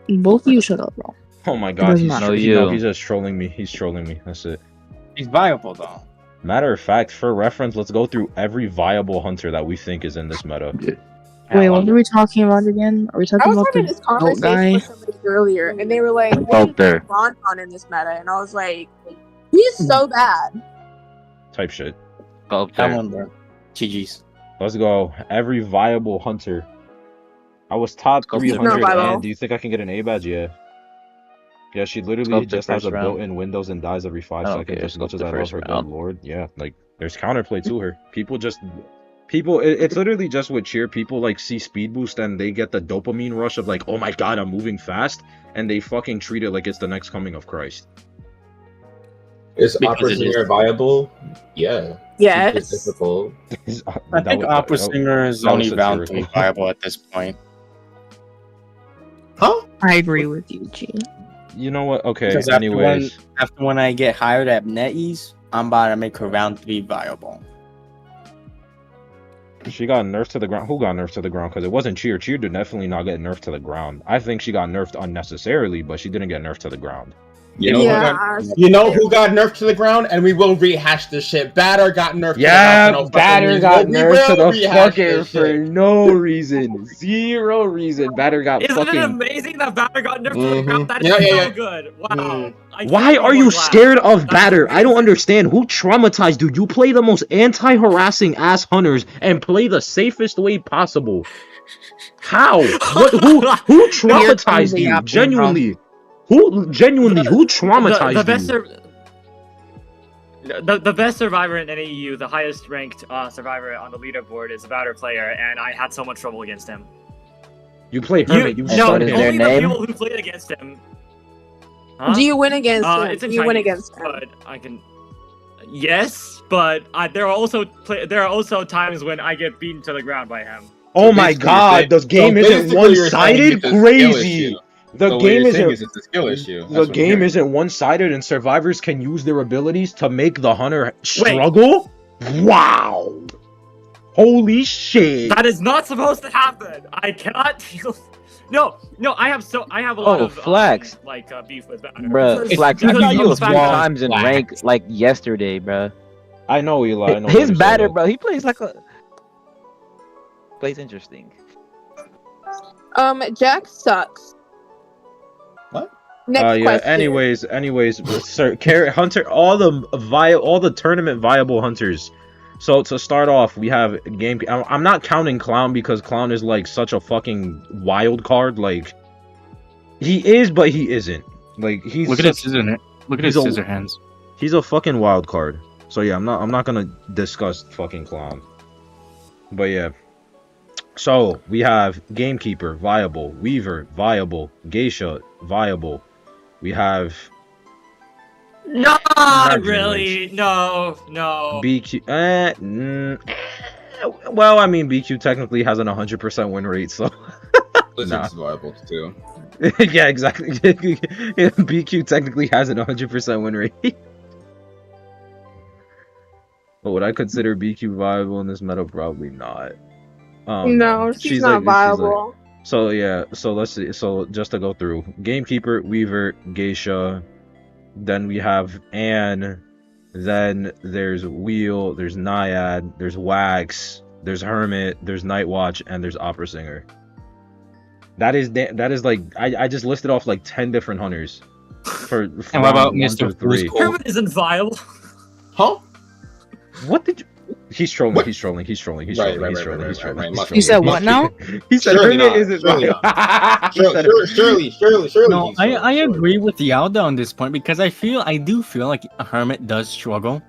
Both of you shut up, bro. Oh my god, doesn't he's, matter. No, no, you. he's just trolling me. He's trolling me. That's it. She's viable though. Matter of fact, for reference, let's go through every viable hunter that we think is in this meta. Wait, what were we talking about again? Are we I talking was about having the this goat conversation guy? with somebody earlier, and they were like, Oh, "What do you there. think Bonton in this meta?" And I was like, "He's so bad." Type shit. Go up there. Calendar. GG's. Let's go. Every viable hunter. I was top Go for it. 300, Not viable. and do you think I can get an A badge? Yeah. Yeah, she Go literally for the just has first a round. built-in Windows and dies every 5 I don't seconds care, as go much for as the I love first her, good round. lord. Yeah, like, there's counterplay to her. It's literally just with cheer. People, like, see speed boost and they get the dopamine rush of, like, oh my god, I'm moving fast, and they fucking treat it like it's the next coming of Christ. Is Because opera it singer is. viable? Yeah. Yes. It's difficult. I think opera singer is that was only bound to be satirical. viable at this point. Huh? I agree with you, G. You know what? Okay, Because anyways. after when I get hired at NetEase, I'm about to make her round 3 viable. She got nerfed to the ground. Who got nerfed to the ground? Because it wasn't Cheer. Cheer did definitely not get nerfed to the ground. I think she got nerfed unnecessarily, but she didn't get nerfed to the ground. You know, Yeah. you know who got nerfed to the ground? And we will rehash this shit. Batter got nerfed to the Yeah, ground. Batter got nerfed to the fucking for shit. no reason. Zero reason. Batter got Isn't fucking. it amazing that Batter got nerfed to the Mhm. ground? That is Yeah, yeah, so yeah. good. Wow. Mhm. I can't Why be are more you glad. scared of That's Batter? I don't amazing. understand. Who traumatized you? You play the most anti-harassing ass hunters and play the safest way possible. How? What? Who traumatized the you? apple, Genuinely. Who traumatized the best you? the best survivor in NAU, the highest ranked survivor on the leaderboard, is a Batter player, and I had so much trouble against him. You play Hermit. You And no, what is suck. their only name? the people who played against him. Huh? Do you win against him? It's in Do you win Chinese, against him? but I can. Yes, but there are also times when I get beaten to the ground by him. Oh my basically, god, the game isn't basically you're saying one-sided? it's a skill Crazy. issue. The So what game you're saying isn't. is it's a skill issue. That's The what I'm game hearing. isn't one-sided, and survivors can use their abilities to make the hunter struggle. Wow! Holy shit! That is not supposed to happen. I cannot deal. No, I have a lot Oh, of Flex. beef with Batter. Bruh, Because- Flex, I because beat of you the a few fact that- times in rank like yesterday, bruh. I know, Eli. I know. His what batter, you're saying. bro, he plays like a plays interesting. Jack sucks. What? Next Yeah. question. Anyways, sir, Hunter, all the tournament viable hunters. So to start off, we have game. I'm not counting Clown because Clown is like such a fucking wild card. Like he is, but he isn't. Like he's Look at his scissor. Look at his he's a- scissor hands. He's a fucking wild card. So yeah, I'm not gonna discuss fucking Clown. But yeah. So we have Gamekeeper viable, Weaver viable, Geisha viable. We have Not Imagine really. No. BQ. Well, I mean BQ technically has an 100% win rate, so Blizzard's viable too. yeah, exactly. BQ technically has an 100% win rate. But would I consider BQ viable in this meta? Probably not. No, she's not viable. So yeah, so let's see. So just to go through, Gamekeeper, Weaver, Geisha, then we have Anne, then there's Wheel, there's Naiad, there's Wax, there's Hermit, there's Nightwatch, and there's Opera Singer. That is like I just listed off like 10 different hunters. For And what about round 1 Mr. through 3. Fusco? Hermit isn't viable. Huh? What did you? He's trolling. What? He's trolling. He's trolling. He's Right, trolling. right, He's right, trolling. right, He's right, trolling. right, He's must trolling. You said what Must now? He said Surely Hermit not. isn't Surely right. He said Surely. No, he's I surely. agree with Yalda on this point because I do feel like a Hermit does struggle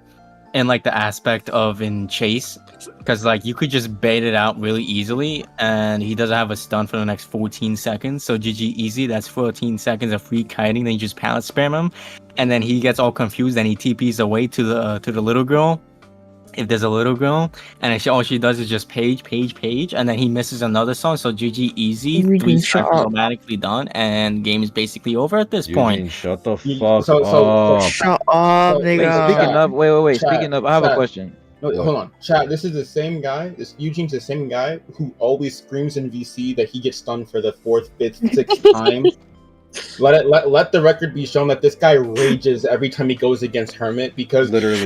in like the aspect of in chase because like you could just bait it out really easily and he doesn't have a stun for the next 14 seconds, so GG easy. That's 14 seconds of free kiting. Then you just pallet spam him, and then he gets all confused and he TPs away to the little girl. if there's a little girl and all she does is just page, and then he misses another song, so GG easy, Eugene, 3 shut stars up. automatically done, and game is basically over at this Eugene, point. shut the You- fuck so- up. Shut up, Wait, Wait, nigga. speaking of, wait. Chat, Speaking of, I have a chat. question. No, hold on, chat. This is the same guy. Eugene's the same guy who always screams in VC that he gets stunned for the 4th, 5th, 6th time. Let the record be shown that this guy rages every time he goes against Hermit because Literally.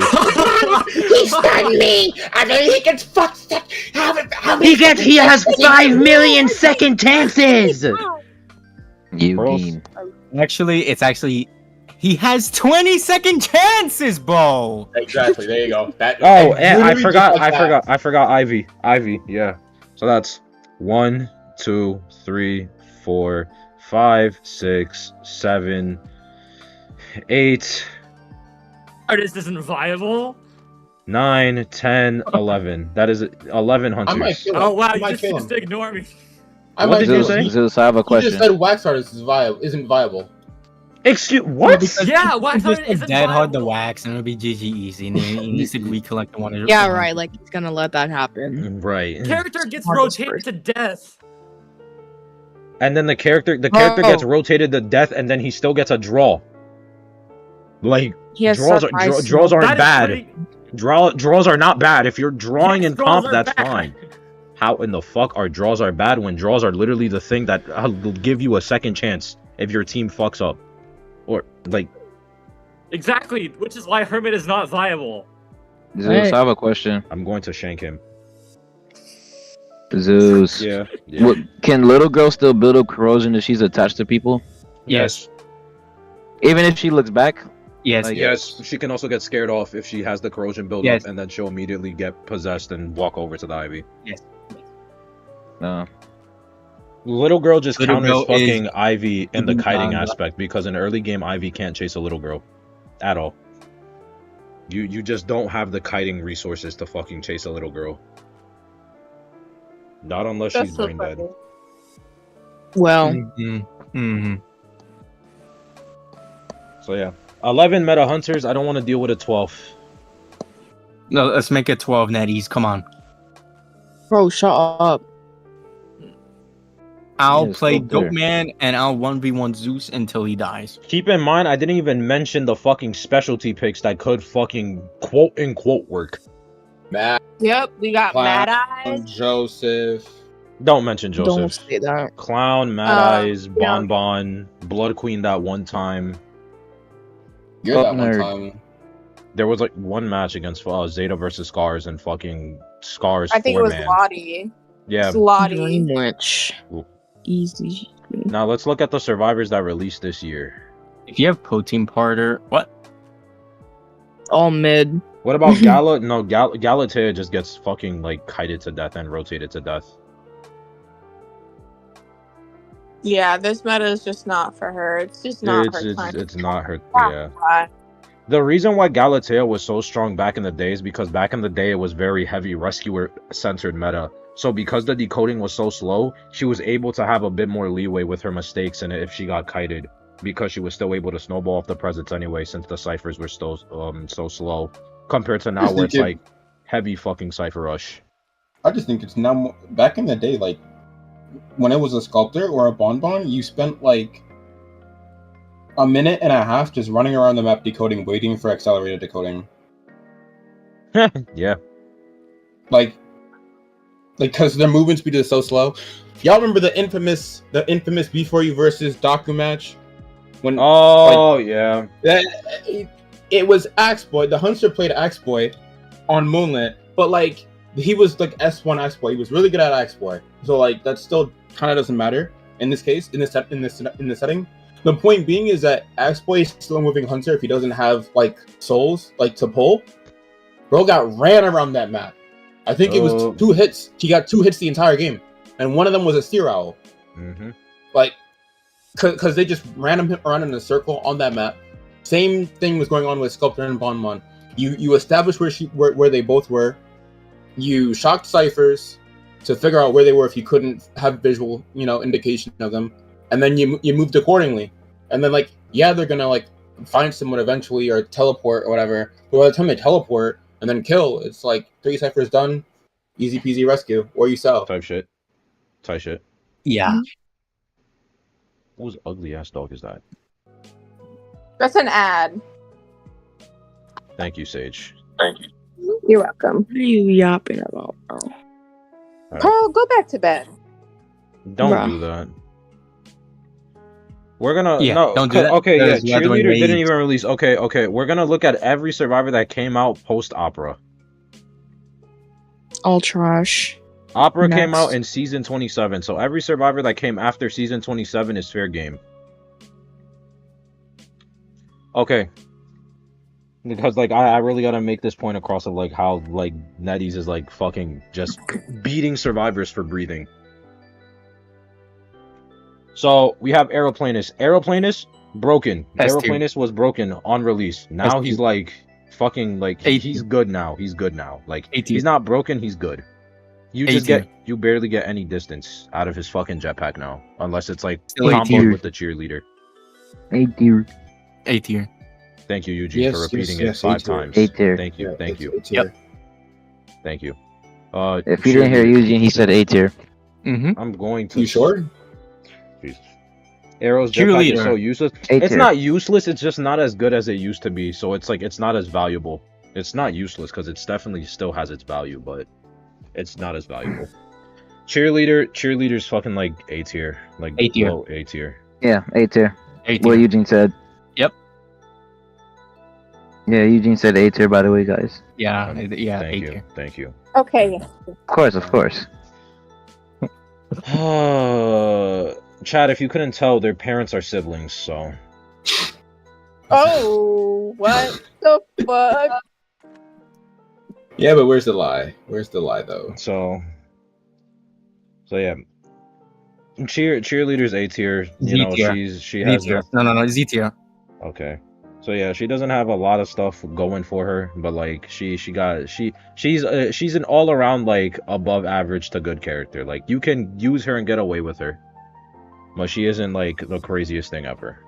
he stunned me, and then he gets fucked. He has 5 million second chances. Eugene. Actually, he has 20-second chances, Bo. Exactly. There you go. Oh, and I literally forgot. just like that. I forgot Ivy. Yeah. So that's 1, 2, 3, 4, 5, 6, 7, 8, Artist isn't viable. 9, 10, 11. That is 11 I might hunters. kill him. Oh wow, I you might just kill used to him. ignore me. I What might did you kill say? him. Zeus, I have a He question. just said Wax Artist isn't viable. Excuse what? Yeah, Wax He's Artist just isn't dead hard to viable. wax, and it'll be GG easy, and he needs to recollect the one. Yeah, right. Like he's gonna let that happen. Right. Character gets Hardest rotated to death. And then the character Bro. gets rotated to death, and then he still gets a draw. Like He has draws surprise draws aren't That is bad. pretty- Draws are not bad. If you're drawing Yes, in draws comp, are that's bad. fine. How in the fuck are draws are bad when draws are literally the thing that will give you a second chance if your team fucks up, or like Exactly, which is why Hermit is not viable. Zeus, I have a question. I'm going to shank him. Zeus. Yeah. What, can little girl still build up corrosion if she's attached to people? Yes. Even if she looks back? Yes. Like- Yes. She can also get scared off if she has the corrosion build Yes. up, and then she'll immediately get possessed and walk over to the Ivy. No. Little girl just Little counters girl fucking is Ivy in the even kiting on- aspect because in early game Ivy can't chase a little girl at all. You just don't have the kiting resources to fucking chase a little girl. Not unless That's she's so brain dead. funny. Well, Mm-hmm. So yeah, 11 meta hunters. I don't want to deal with a 12. No, let's make it 12 netties. Come on. bro, shut up. I'll Yeah, play still there. Goatman and I'll 1v1 Zeus until he dies. Keep in mind, I didn't even mention the fucking specialty picks that could fucking quote unquote work. Matt, Yep, we got Clown, Mad Eyes. Joseph. Don't mention Joseph. Don't say that. Clown, Mad Eyes, yeah. Bon, Blood Queen that one time. You're that one Nerd. time. There was like one match against Zeta versus Scars and fucking Scars I think it was four-man. Lottie. Yeah. It's Lottie. Dream Witch. Ooh. Easy. Now let's look at the survivors that released this year. If you have Protein Parter, what? All mid. What about Gala? No, Galatea just gets fucking like kited to death and rotated to death. Yeah, this meta is just not for her. It's just not her time. It's not her. Yeah. Yeah. The reason why Galatea was so strong back in the day is because back in the day it was very heavy rescuer centered meta. So because the decoding was so slow, she was able to have a bit more leeway with her mistakes and if she got kited, because she was still able to snowball off the presence anyway, since the ciphers were still so slow compared to now Just where it's think like heavy fucking cipher rush. I just think it's now more, back in the day, like when it was a sculptor or a bonbon, you spent like a minute and a half just running around the map decoding, waiting for accelerated decoding. Yeah. Like because their movement speed is so slow. Y'all remember the infamous before you versus Daku match? When Oh yeah. it was Axeboy. The Hunter played Axeboy on Moonlit, but like he was like S1 Axeboy. He was really good at Axeboy. So like that still kind of doesn't matter in this case, in this setting. The point being is that Axeboy is still a moving Hunter if he doesn't have like souls like to pull. Bro got ran around that map. I think it was 2 hits. He got 2 hits the entire game, and one of them was a Seer Owl. Mm-hmm. Like, cause they just ran him around in a circle on that map. Same thing was going on with Sculptor and Bonmon. You established where they both were. You shocked ciphers to figure out where they were if you couldn't have visual, indication of them, and then you moved accordingly. And then they're gonna like find someone eventually or teleport or whatever. But by the time they teleport, and then kill. It's like 3 ciphers done, easy peasy rescue, or you sell. Type shit. Yeah. Whose ugly ass dog is that? That's an ad. Thank you, Sage. You're welcome. What are you yapping about, bro? Pearl, go back to bed. Don't Bruh. do that. We're gonna Yeah, no. don't do that, Okay, yeah. because we are doing Cheerleader didn't raids. even release. Okay. We're gonna look at every survivor that came out post Opera. All trash. Opera came Next. out in season 27, so every survivor that came after season 27 is fair game. Okay. Because like I really gotta make this point across of like how like NetEase is like fucking just beating survivors for breathing. So we have Aeroplanist. Aeroplanist broken. S2. Aeroplanist was broken on release. Now S2. he's like fucking like A2. he's good now. He's good now. Like A2. he's not broken. He's good. You just A2. you barely get any distance out of his fucking jetpack now, unless it's like Still comboed A2. with the cheerleader. A tier. A tier. Thank you, Eugene, Yes, for repeating yes, it 5 A tier. times. A tier. Thank you. Thank you. It's here. Thank you. If you didn't hear cheerleader. Eugene, he said A tier. Mm-hmm. I'm going to. You sure? Jesus. Arrow's jetpack is Cheerleader. so useless. A It's tier. not useless. It's just not as good as it used to be. So it's like it's not as valuable. It's not useless because it's definitely still has its value, but it's not as valuable. Cheerleader's fucking like A tier, like A tier. low A tier. Yeah, A tier. A What tier. Eugene said. Yep. Yeah, Eugene said A tier, by the way, guys. Yeah. Yeah. A Thank you. tier. Thank you. Okay. Of course. Chad, if you couldn't tell, their parents are siblings, so Oh, what the fuck? Yeah, but where's the lie? Where's the lie though? so yeah. Cheerleader's A tier. You Z know, tier. she Z has tier. No. Z tier. okay. So yeah, she doesn't have a lot of stuff going for her, but like she's an all around like above average to good character. Like you can use her and get away with her, but she isn't like the craziest thing ever.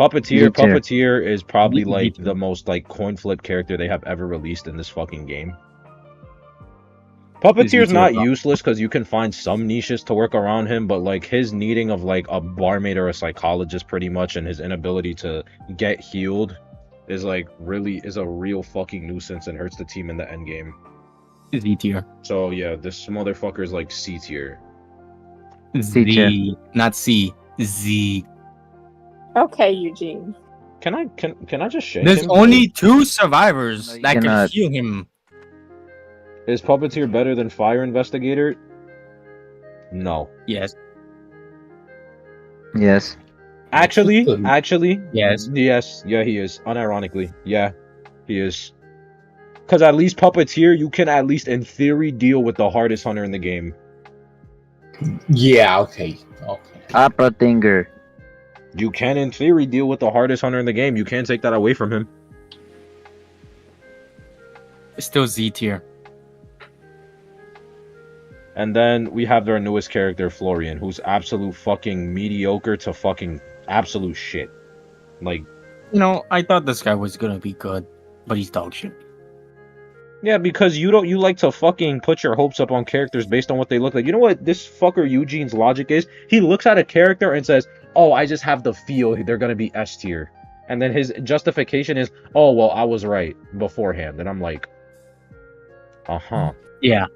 Z-tier. Puppeteer is probably Z-tier. like the most like coin flip character they have ever released in this fucking game. Puppeteer's Z-tier, not bro. useless because you can find some niches to work around him, but like his needing of like a barmaid or a psychologist pretty much, and his inability to get healed is like really is a real fucking nuisance and hurts the team in the end game. Z tier. So yeah, this motherfucker is like C tier. Z. Not C. Z. Okay, Eugene. Can I just shake There's him? only 2 survivors No, you that can cannot. heal him. Is Puppeteer better than Fire Investigator? No. Yes. Yes. Actually, Yes. yes, yeah, he is. Unironically, yeah, he is. Because at least Puppeteer, you can at least in theory deal with the hardest hunter in the game. Yeah. Okay. Opera Thinger. You can in theory deal with the hardest hunter in the game. You can't take that away from him. It's still Z tier. And then we have their newest character, Florian, who's absolute fucking mediocre to fucking absolute shit. Like, You know, I thought this guy was gonna be good, but he's dog shit. yeah, because you like to fucking put your hopes up on characters based on what they look like. You know what this fucker Eugene's logic is? He looks at a character and says, "Oh, I just have the feel they're gonna be S tier," and then his justification is, "Oh, well, I was right beforehand," and I'm like, uh-huh. Yeah.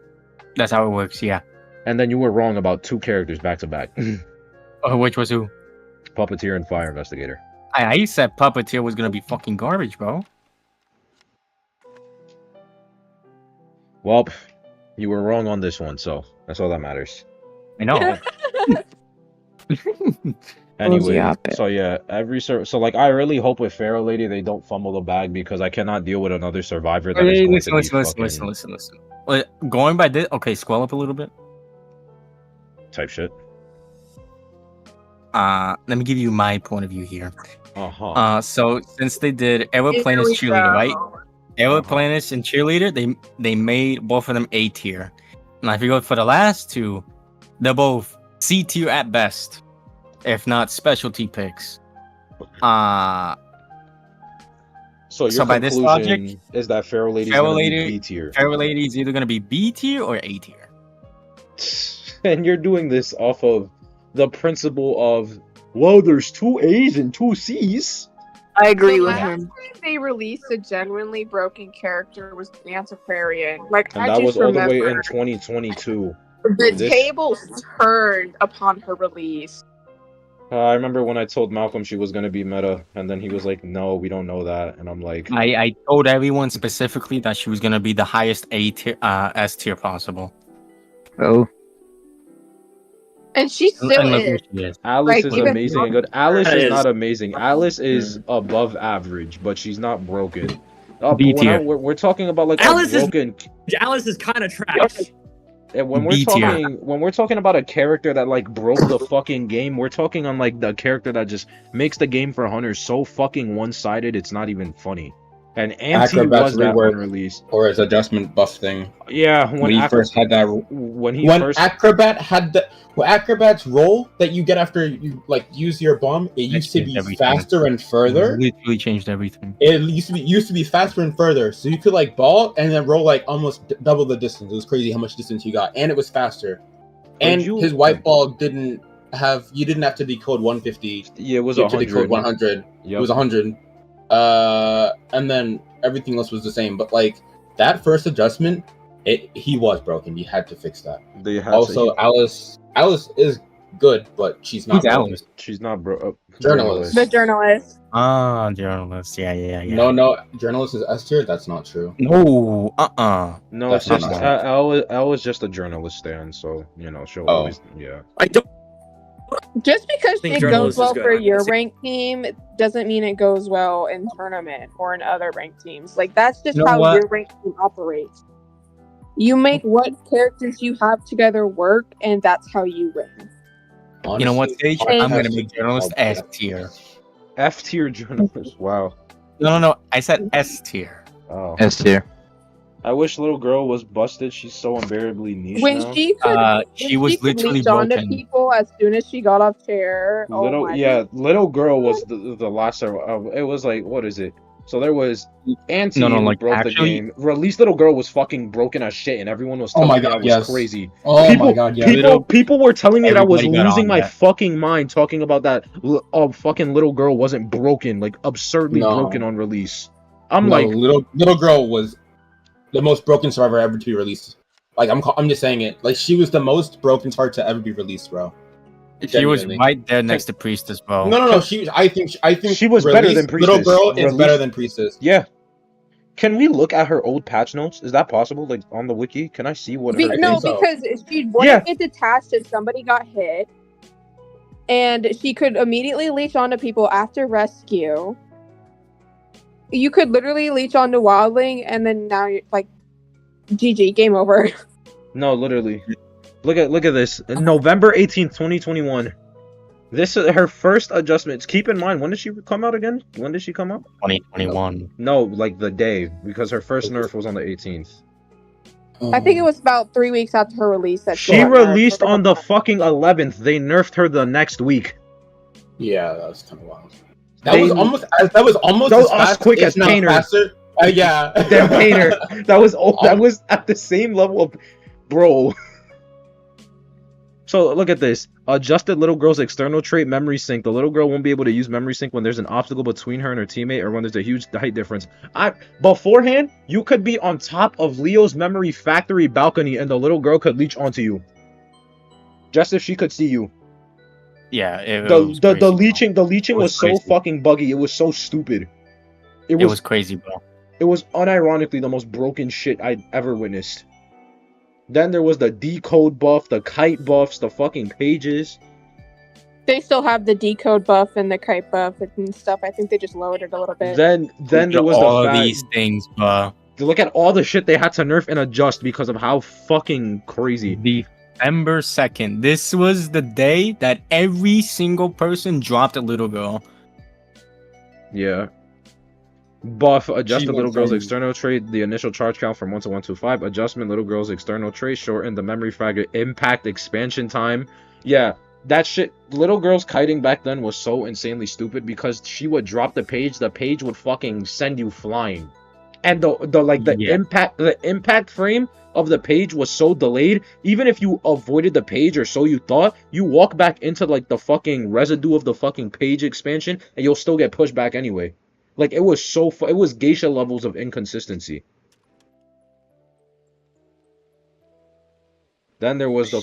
That's how it works, yeah. And then you were wrong about 2 characters back to back, Which was who? Puppeteer and Fire Investigator. I said Puppeteer was gonna be fucking garbage, bro. Well, you were wrong on this one, so that's all that matters. I know. Anyway, yapping? so yeah, so like I really hope with Pharaoh Lady they don't fumble the bag because I cannot deal with another survivor that is Hey, going listen, to be listen. fucking Wait, going by this, okay, scroll up a little bit. type shit. Let me give you my point of view here. Uh-huh. So since they did Aeroplanist Cheerleader, right? Aeroplanist and Cheerleader, they made both of them A tier. Now, if you go for the last 2, they're both C tier at best, if not specialty picks. So your So by this conclusion logic, is that Feral Lady's Feral gonna be Lady- B tier. Feral Lady is either gonna be B tier or A tier. And you're doing this off of the principle of, well, there's 2 A's and 2 C's. I agree The with last him. time they released a genuinely broken character was Dance Aquarian. Like, And I that just was all the way in remember 2022. the This- tables turned upon her release. I remember when I told Malcolm she was gonna be meta, and then he was like, no, we don't know that. And I'm like, I told everyone specifically that she was gonna be the highest A tier, S tier possible. Oh, And she And still look is. where she is. Alice Like, is even- amazing and good. Alice That is is- not amazing. Alice is above average, but she's not broken. B When I- tier. we're talking about like Alice a is- broken. Alice is kind of trash. And when we're B tier. talking about a character that like broke the fucking game, we're talking on like the character that just makes the game for hunters so fucking one-sided. It's not even funny. And Anti Acrobat's was that rework. on release. Or his adjustment buff thing. Yeah, When he first had that. when he When first Acrobat had the Acrobat's roll that you get after you like use your bomb, it used to changed be everything. faster and further. Literally changed everything. It used to be faster and further, so you could like ball and then roll like almost double the distance. It was crazy how much distance you got, and it was faster. And you- his white ball didn't have to decode 150. yeah, it was You had to decode 100. 100. Yep. It was 100. And then everything else was the same. But like that first adjustment, he was broken. You had to fix that. They had Also, Alice is good, but she's not. Who's broken. Alice? she's not Journalist. The journalist. Ah, journalist. Yeah. No, journalist is S tier. That's not true. No, No, That's it's just not Elle was just a journalist stand, so she'll Oh. always I don't Just because think it journalist goes is well good. for I'm your gonna say- ranked team doesn't mean it goes well in tournament or in other ranked teams. Like, that's just You know how what? your ranked team operates. You make what characters you have together work, and that's how you win. You know what, Honestly, Sage? I'm gonna podcasts make are journalist all S bad. tier. F tier journalist. Wow. No. I said S tier. Oh. S tier. I wish little girl was busted. She's so unbearably niche When now. she could, She was could literally leech onto broken. people as soon as she got off chair. Oh my Little girl was the last. It was like, what is it? So there was Anti No, who like, broke actually- the game. Released little girl was fucking broken as shit, and everyone was Oh telling my me God, that was yes. crazy. Oh people, my god, yeah. people were telling me that I was Everybody got losing on my that. fucking mind talking about that. Fucking little girl wasn't broken, like absurdly No. broken on release. I'm No, like, little girl was the most broken survivor ever to be released. Like I'm just saying it. Like she was the most broken card to ever be released, bro. She was Genuinely. right there next to Priest as well. No. I think She was better released than Little Priestess. girl is Released- better than Priestess. yeah. Can we look at her old patch notes? Is that possible? Like on the wiki? Can I see what her No, think so. because she wouldn't Yeah. get detached if somebody got hit, and she could immediately leech onto people after rescue. You could literally leech onto Wildling, and then now you're like, GG, game over. No, literally. Look at this. November 18th, 2021. This is her first adjustments. Keep in mind, when did she come out again? When did she come out? 2021. No, like the day, because her first nerf was on the 18th. I think it was about 3 weeks after her release that She got nerfed. released on the fucking 11th. They nerfed her the next week. Yeah, that was kind of wild. That They- was almost That was as fast, quick if as not Painter. faster. Yeah. Damn Painter. That was at the same level of bro. So look at this. Adjusted little girl's external trait memory sync. The little girl won't be able to use memory sync when there's an obstacle between her and her teammate or when there's a huge height difference. Beforehand, you could be on top of Leo's memory factory balcony and the little girl could leech onto you. Just if she could see you. Yeah, it The was crazy, the leeching It was was so crazy. fucking buggy. It was so stupid. It was crazy, bro. It was unironically the most broken shit I'd ever witnessed. Then there was the decode buff, the kite buffs, the fucking pages. They still have the decode buff and the kite buff and stuff. I think they just lowered it a little bit. Then there was all the of fact, these things, bro. look at all the shit they had to nerf and adjust because of how fucking crazy. December 2nd. This was the day that every single person dropped a little girl. Yeah. Buff, adjusted went little girl's from- external trait, the initial charge count from 1 to 125. Adjustment, little girl's external trait, shorten the memory fragment impact expansion time. Yeah, that shit, little girls kiting back then was so insanely stupid because she would drop the page would fucking send you flying. And the impact frame of the page was so delayed, even if you avoided the page or so you thought, you walk back into like the fucking residue of the fucking page expansion and you'll still get pushed back anyway. Like it was it was geisha levels of inconsistency. Then there was the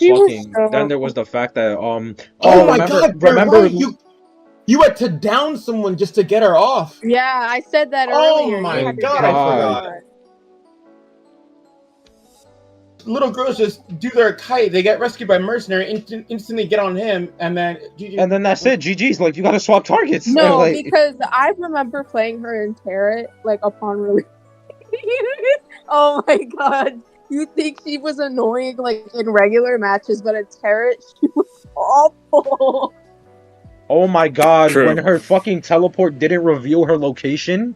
fact that Oh my god, remember you had to down someone just to get her off. Yeah, I said that Oh earlier. my You had to god, get I her forgot. Little girls just do their kite. They get rescued by mercenary, instantly get on him, and then that's it. GG's. Like you gotta swap targets. No, like, because I remember playing her in Tarot, like upon release. Oh my god. You think she was annoying like in regular matches, but in Tarot she was awful. oh my god, True. when her fucking teleport didn't reveal her location.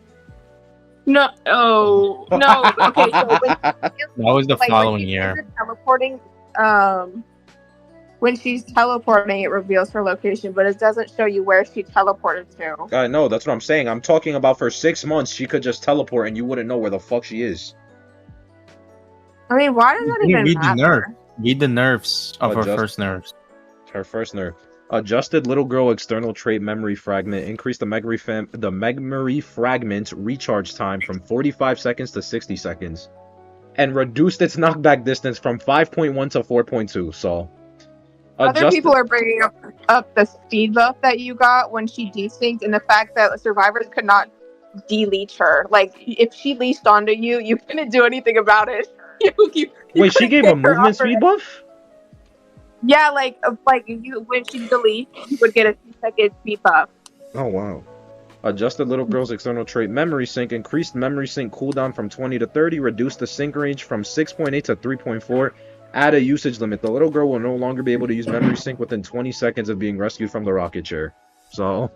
No, oh no. Okay, so That was the following year. Teleporting, when she's teleporting, it reveals her location, but it doesn't show you where she teleported to. I know, that's what I'm saying. I'm talking about for 6 months, she could just teleport and you wouldn't know where the fuck she is. I mean, why does that even Read the nerf. matter? Read the nerfs of her Adjust- first nerfs. Her first nerf. Adjusted little girl external trait memory fragment. Increased the memory fragment recharge time from 45 seconds to 60 seconds. And reduced its knockback distance from 5.1 to 4.2. So, Other people are bringing up the speed buff that you got when she desynced, and the fact that survivors could not de-leech her. Like, if she leashed onto you, you couldn't do anything about it. You Wait, she couldn't gave get a her movement off her- speed buff? Yeah, like you when she deletes, you would get a 2-second speed buff. Oh, wow. Adjusted little girl's external trait memory sync. Increased memory sync cooldown from 20 to 30. Reduced the sync range from 6.8 to 3.4. Add a usage limit. The little girl will no longer be able to use memory sync within 20 seconds of being rescued from the rocket chair. So...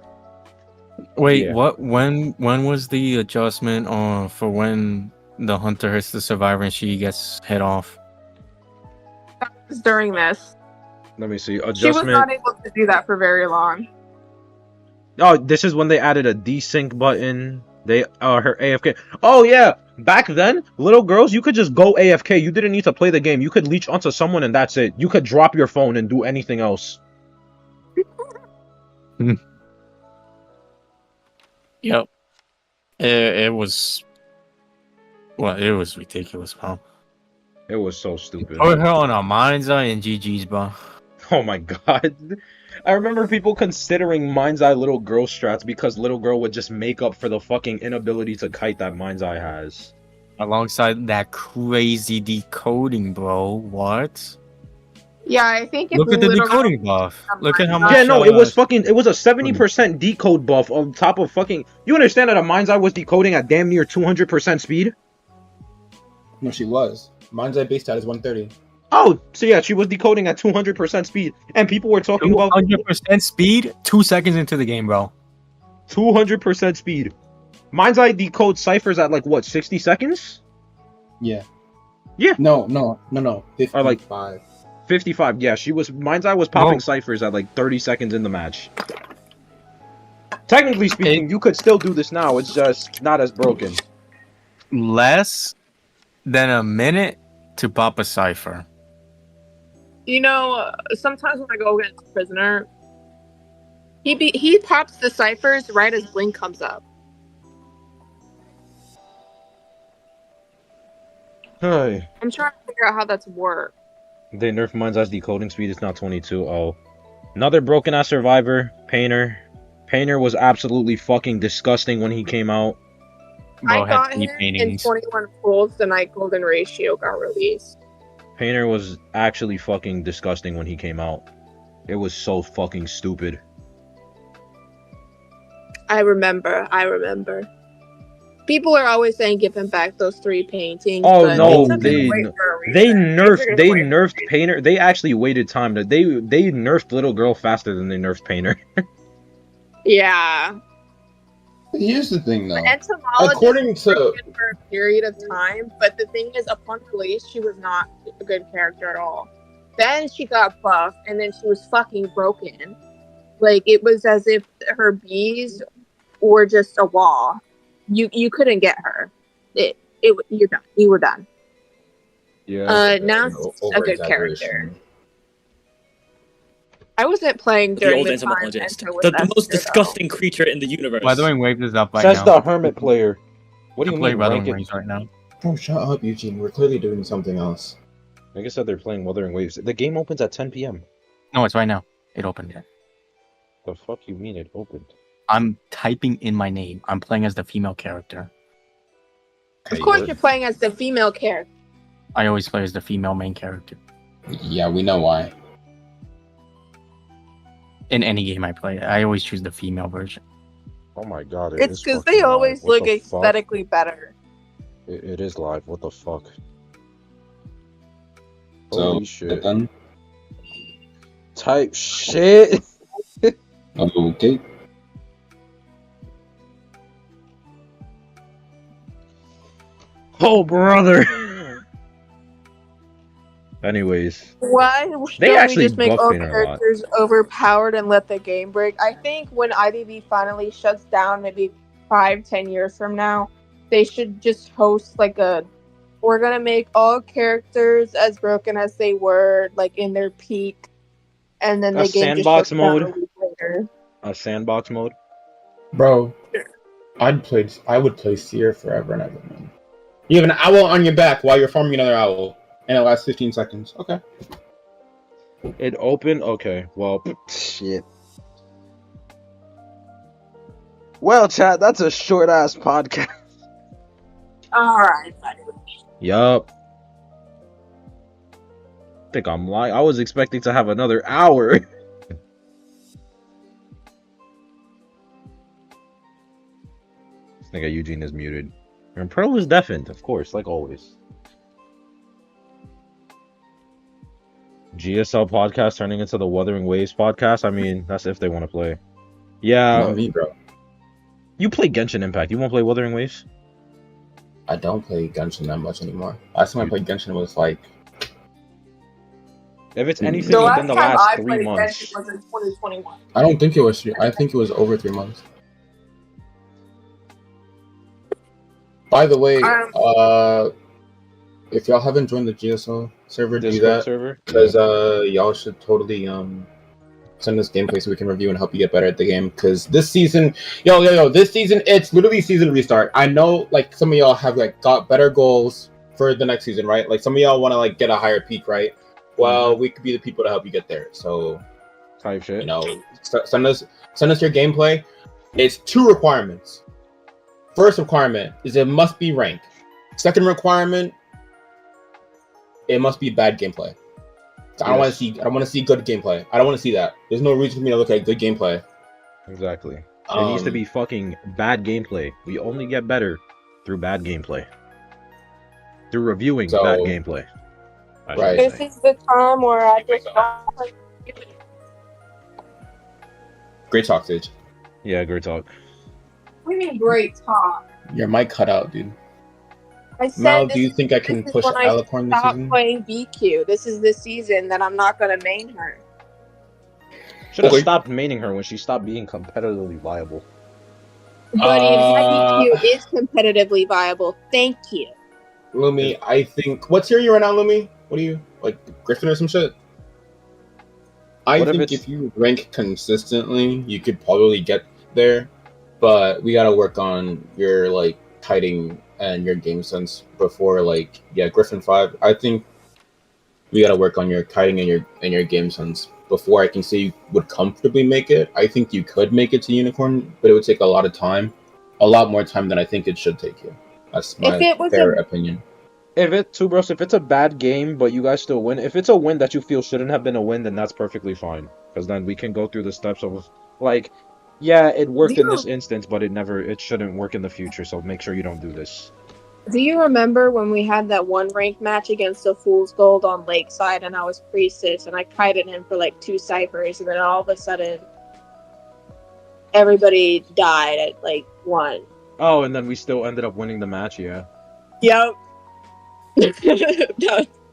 Wait, Yeah. what? When was the adjustment for when the hunter hits the survivor and she gets hit off? That was during this. Let me see. She was Adjustment. not able to do that for very long. Oh, this is when they added a desync button. They her AFK. Oh yeah, back then, little girls, you could just go AFK. You didn't need to play the game. You could leech onto someone and that's it. You could drop your phone and do anything else. Yep. It was. Well, it was ridiculous, bro. It was so stupid. Put her on a mind's eye and GG's, bro. Oh my god. I remember people considering Mind's Eye little girl strats because little girl would just make up for the fucking inability to kite that Mind's Eye has. Alongside that crazy decoding, bro. What? Yeah, I think if Look at the Little decoding buff. Look at how much. Yeah, no, it was a 70% decode buff on top of fucking... You understand that a Mind's Eye was decoding at damn near 200% speed? No, she was. Mind's Eye base stat is 130. Oh, so yeah, she was decoding at 200% speed. And people were talking about... 100% speed, 2 seconds into the game, bro. 200% speed. Mind's Eye decodes ciphers at like, what, 60 seconds? Yeah. Yeah. No. 55. Or like 55, yeah. Mind's Eye was popping ciphers at like 30 seconds in the match. Technically speaking, you could still do this now. It's just not as broken. Less than a minute to pop a cipher. You know, sometimes when I go against a prisoner, he pops the ciphers right as Blink comes up. Hey. I'm trying to figure out how that's work. They nerfed Mind's Eye's decoding speed. It's now 22. Oh. Another broken ass survivor, Painter. Painter was absolutely fucking disgusting when he came out. I got him in 21 pulls the night Golden Ratio got released. Painter was actually fucking disgusting when he came out. It was so fucking stupid. I remember. People are always saying give him back those 3 paintings. Oh but no, took they it away for a reason. nerfed Painter. They actually waited time to they nerfed Little Girl faster than they nerfed Painter. Yeah. Here's the thing, though. The entomologist According was to broken for a period of time, but the thing is, upon release, she was not a good character at all. then she got buff, and then she was fucking broken. Like, it was as if her bees were just a wall. You couldn't get her. You're done. You were done. Yeah. Now she's a good character. I wasn't playing The during old the entomologist. time. The most disgusting creature in the universe. Weathering Waves is up right Says now. the hermit player. What do I you play mean? Weathering Rank it? Waves right now. Bro, shut up, Eugene. We're clearly doing something else. Like I said, they're playing Wuthering Waves. The game opens at 10 p.m. No, it's right now. It opened yet. The fuck you mean it opened? I'm typing in my name. I'm playing as the female character. Of course, you're playing as the female character. I always play as the female main character. Yeah, we know why. In any game I play, I always choose the female version. Oh my god, It's because they always look aesthetically better. It is live. What the fuck? So, Holy shit. done? Type shit. Okay. Oh, brother. Anyways, Why They don't we actually just make buffed all me a lot. characters overpowered and let the game break? I think when IDV finally shuts down, maybe 5-10 years from now, they should just host like we're gonna make all characters as broken as they were, like in their peak, and then A the game sandbox just shuts down mode? a week later. a sandbox mode. Bro, I would play Seer forever and ever, man. You have an owl on your back while you're farming another owl, and it lasts 15 seconds. Okay. It opened. Okay. Well, shit. Well, chat, that's a short ass podcast. All right, buddy. Yup. Think I'm lying. I was expecting to have another hour. I think Eugene is muted. And Pearl is deafened, of course, like always. GSL podcast turning into the Wuthering Waves podcast. I mean, that's if they want to play. Yeah. Not me, bro. You play Genshin Impact. You won't play Wuthering Waves? I don't play Genshin that much anymore. Last time I played Genshin was like... If it's anything The within last the time last I 3 played months. Genshin was in 2021. I don't think it was... I think it was over 3 months. By the way, if y'all haven't joined the GSL server, do Discord that. server? Because y'all should totally send us gameplay so we can review and help you get better at the game. Because this season, this season, it's literally season restart. I know, like, some of y'all have like got better goals for the next season, right? Like, some of y'all want to like get a higher peak, right? Well, we could be the people to help you get there. So, Type shit. send us your gameplay. It's 2 requirements. First requirement is it must be ranked. Second requirement, it must be bad gameplay. So I don't want to see good gameplay. I don't want to see that. There's no reason for me to look at good gameplay. Exactly. It needs to be fucking bad gameplay. We only get better through bad gameplay. Through reviewing bad gameplay. Right. This is the time where I just Great talk, Sage. Yeah, great talk. We mean great talk. Your mic cut out, dude. I said Mal, this do you think I can is push when I Alicorn this stop season? playing BQ. This is the season that I'm not gonna main her. Should have Okay. stopped maining her when she stopped being competitively viable. But if my BQ is competitively viable, thank you. Lumi, I think. What tier are you right now, Lumi? What are you, like, Griffin or some shit? I What if think it's- if you rank consistently, you could probably get there. But we gotta work on your, like, kiting and your game sense before, like, Griffin 5. I think we gotta work on your kiting and your game sense before I can say you would comfortably make it. I think you could make it to Unicorn, but it would take a lot of time. A lot more time than I think it should take you. That's my If it was fair a- opinion. If it's a bad game, but you guys still win, if it's a win that you feel shouldn't have been a win, then that's perfectly fine. Because then we can go through the steps of, like, yeah, it worked in this instance, but it shouldn't work in the future, so make sure you don't do this. Do you remember when we had that one ranked match against the Fool's Gold on Lakeside and I was Priestess and I kited him for like 2 ciphers and then all of a sudden everybody died at like 1? Oh, and then we still ended up winning the match, yeah. Yep.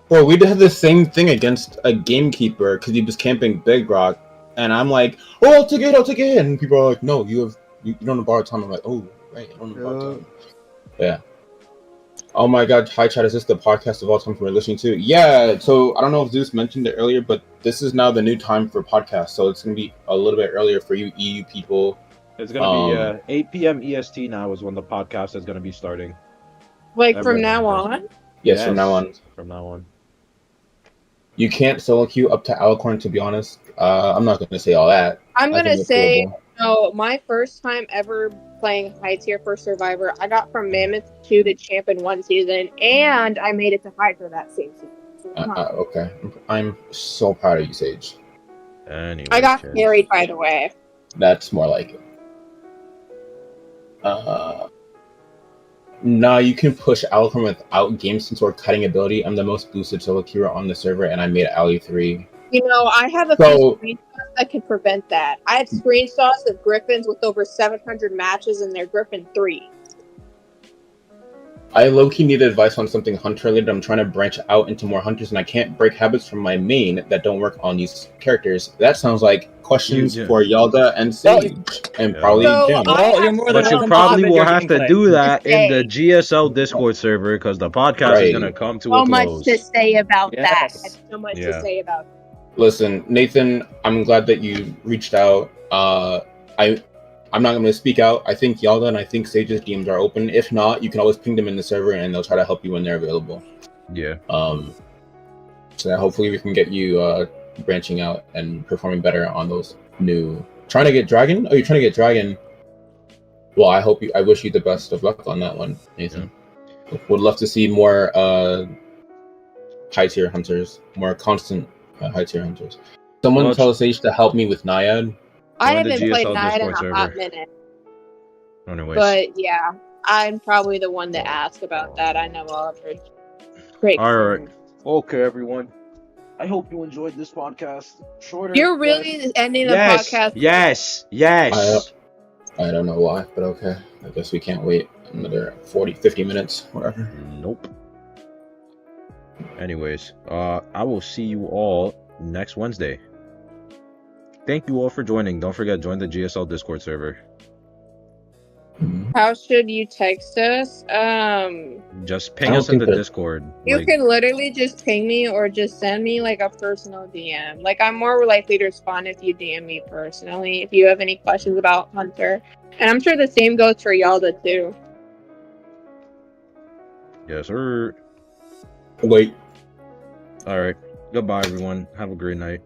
Well, we had the same thing against a gamekeeper because he was camping Big Rock, and I'm like, "Oh, I'll take it," and people are like, "No, you don't have borrowed time." I'm like, "Oh, right, I don't have borrowed time." Yeah. Oh my God, hi chat, is this the podcast of all time we're listening to? Yeah, so I don't know if Zeus mentioned it earlier, but this is now the new time for podcasts, so it's going to be a little bit earlier for you EU people. It's going to be 8 p.m. EST now is when the podcast is going to be starting. Like from now on? Yes, from now on. From now on. You can't solo queue up to Alicorn, to be honest. I'm not going to say all that. I'm going to say, doable. no, my first time ever playing high tier for Survivor, I got from Mammoth 2 to Champ in one season, and I made it to high tier that same season. So Okay. I'm so proud of you, Sage. Anyway, I got carried, by the way. That's more like it. No, you can push Alicorn without game sense or cutting ability. I'm the most boosted solo queuer on the server, and I made Ali 3. You know, I have a few screenshots that can prevent that. I have screenshots of Griffins with over 700 matches in their Griffin 3. I low-key need advice on something hunter-related. I'm trying to branch out into more hunters, and I can't break habits from my main that don't work on these characters. That sounds like questions for Yalda and Sage, and probably Jim. But you probably will have to do that in the GSL Discord server because the podcast is going to come to a So much close. to say about that. So much to say about that. Listen, Nathan, I'm glad that you reached out. I'm not going to speak out. I think Yalda and I think Sage's DMs are open. If not, you can always ping them in the server and they'll try to help you when they're available. Yeah. So that hopefully we can get you branching out and performing better on those new. Trying to get Dragon? Oh, you're trying to get Dragon. Well, I wish you the best of luck on that one, Nathan. Yeah. Would love to see more high tier hunters, more constant high tier hunters. Someone tell Sage to help me with Naiad. I haven't played Naiad in a hot minute. Anyways. But yeah, I'm probably the one to ask about that. I know all of her great. All right. Okay, everyone. I hope you enjoyed this podcast. Shorter. You're really ending the podcast. Yes. I don't know why, but okay. I guess we can't wait another 50 minutes, whatever. Nope. Anyways, I will see you all next Wednesday. Thank you all for joining. Don't forget, join the GSL Discord server. How should you text us? Just ping us in the Discord. You can literally just ping me or just send me like a personal DM. Like, I'm more likely to respond if you DM me personally, if you have any questions about Hunter. And I'm sure the same goes for Yalda too. Yes, sir. Wait. All right. Goodbye, everyone. Have a great night.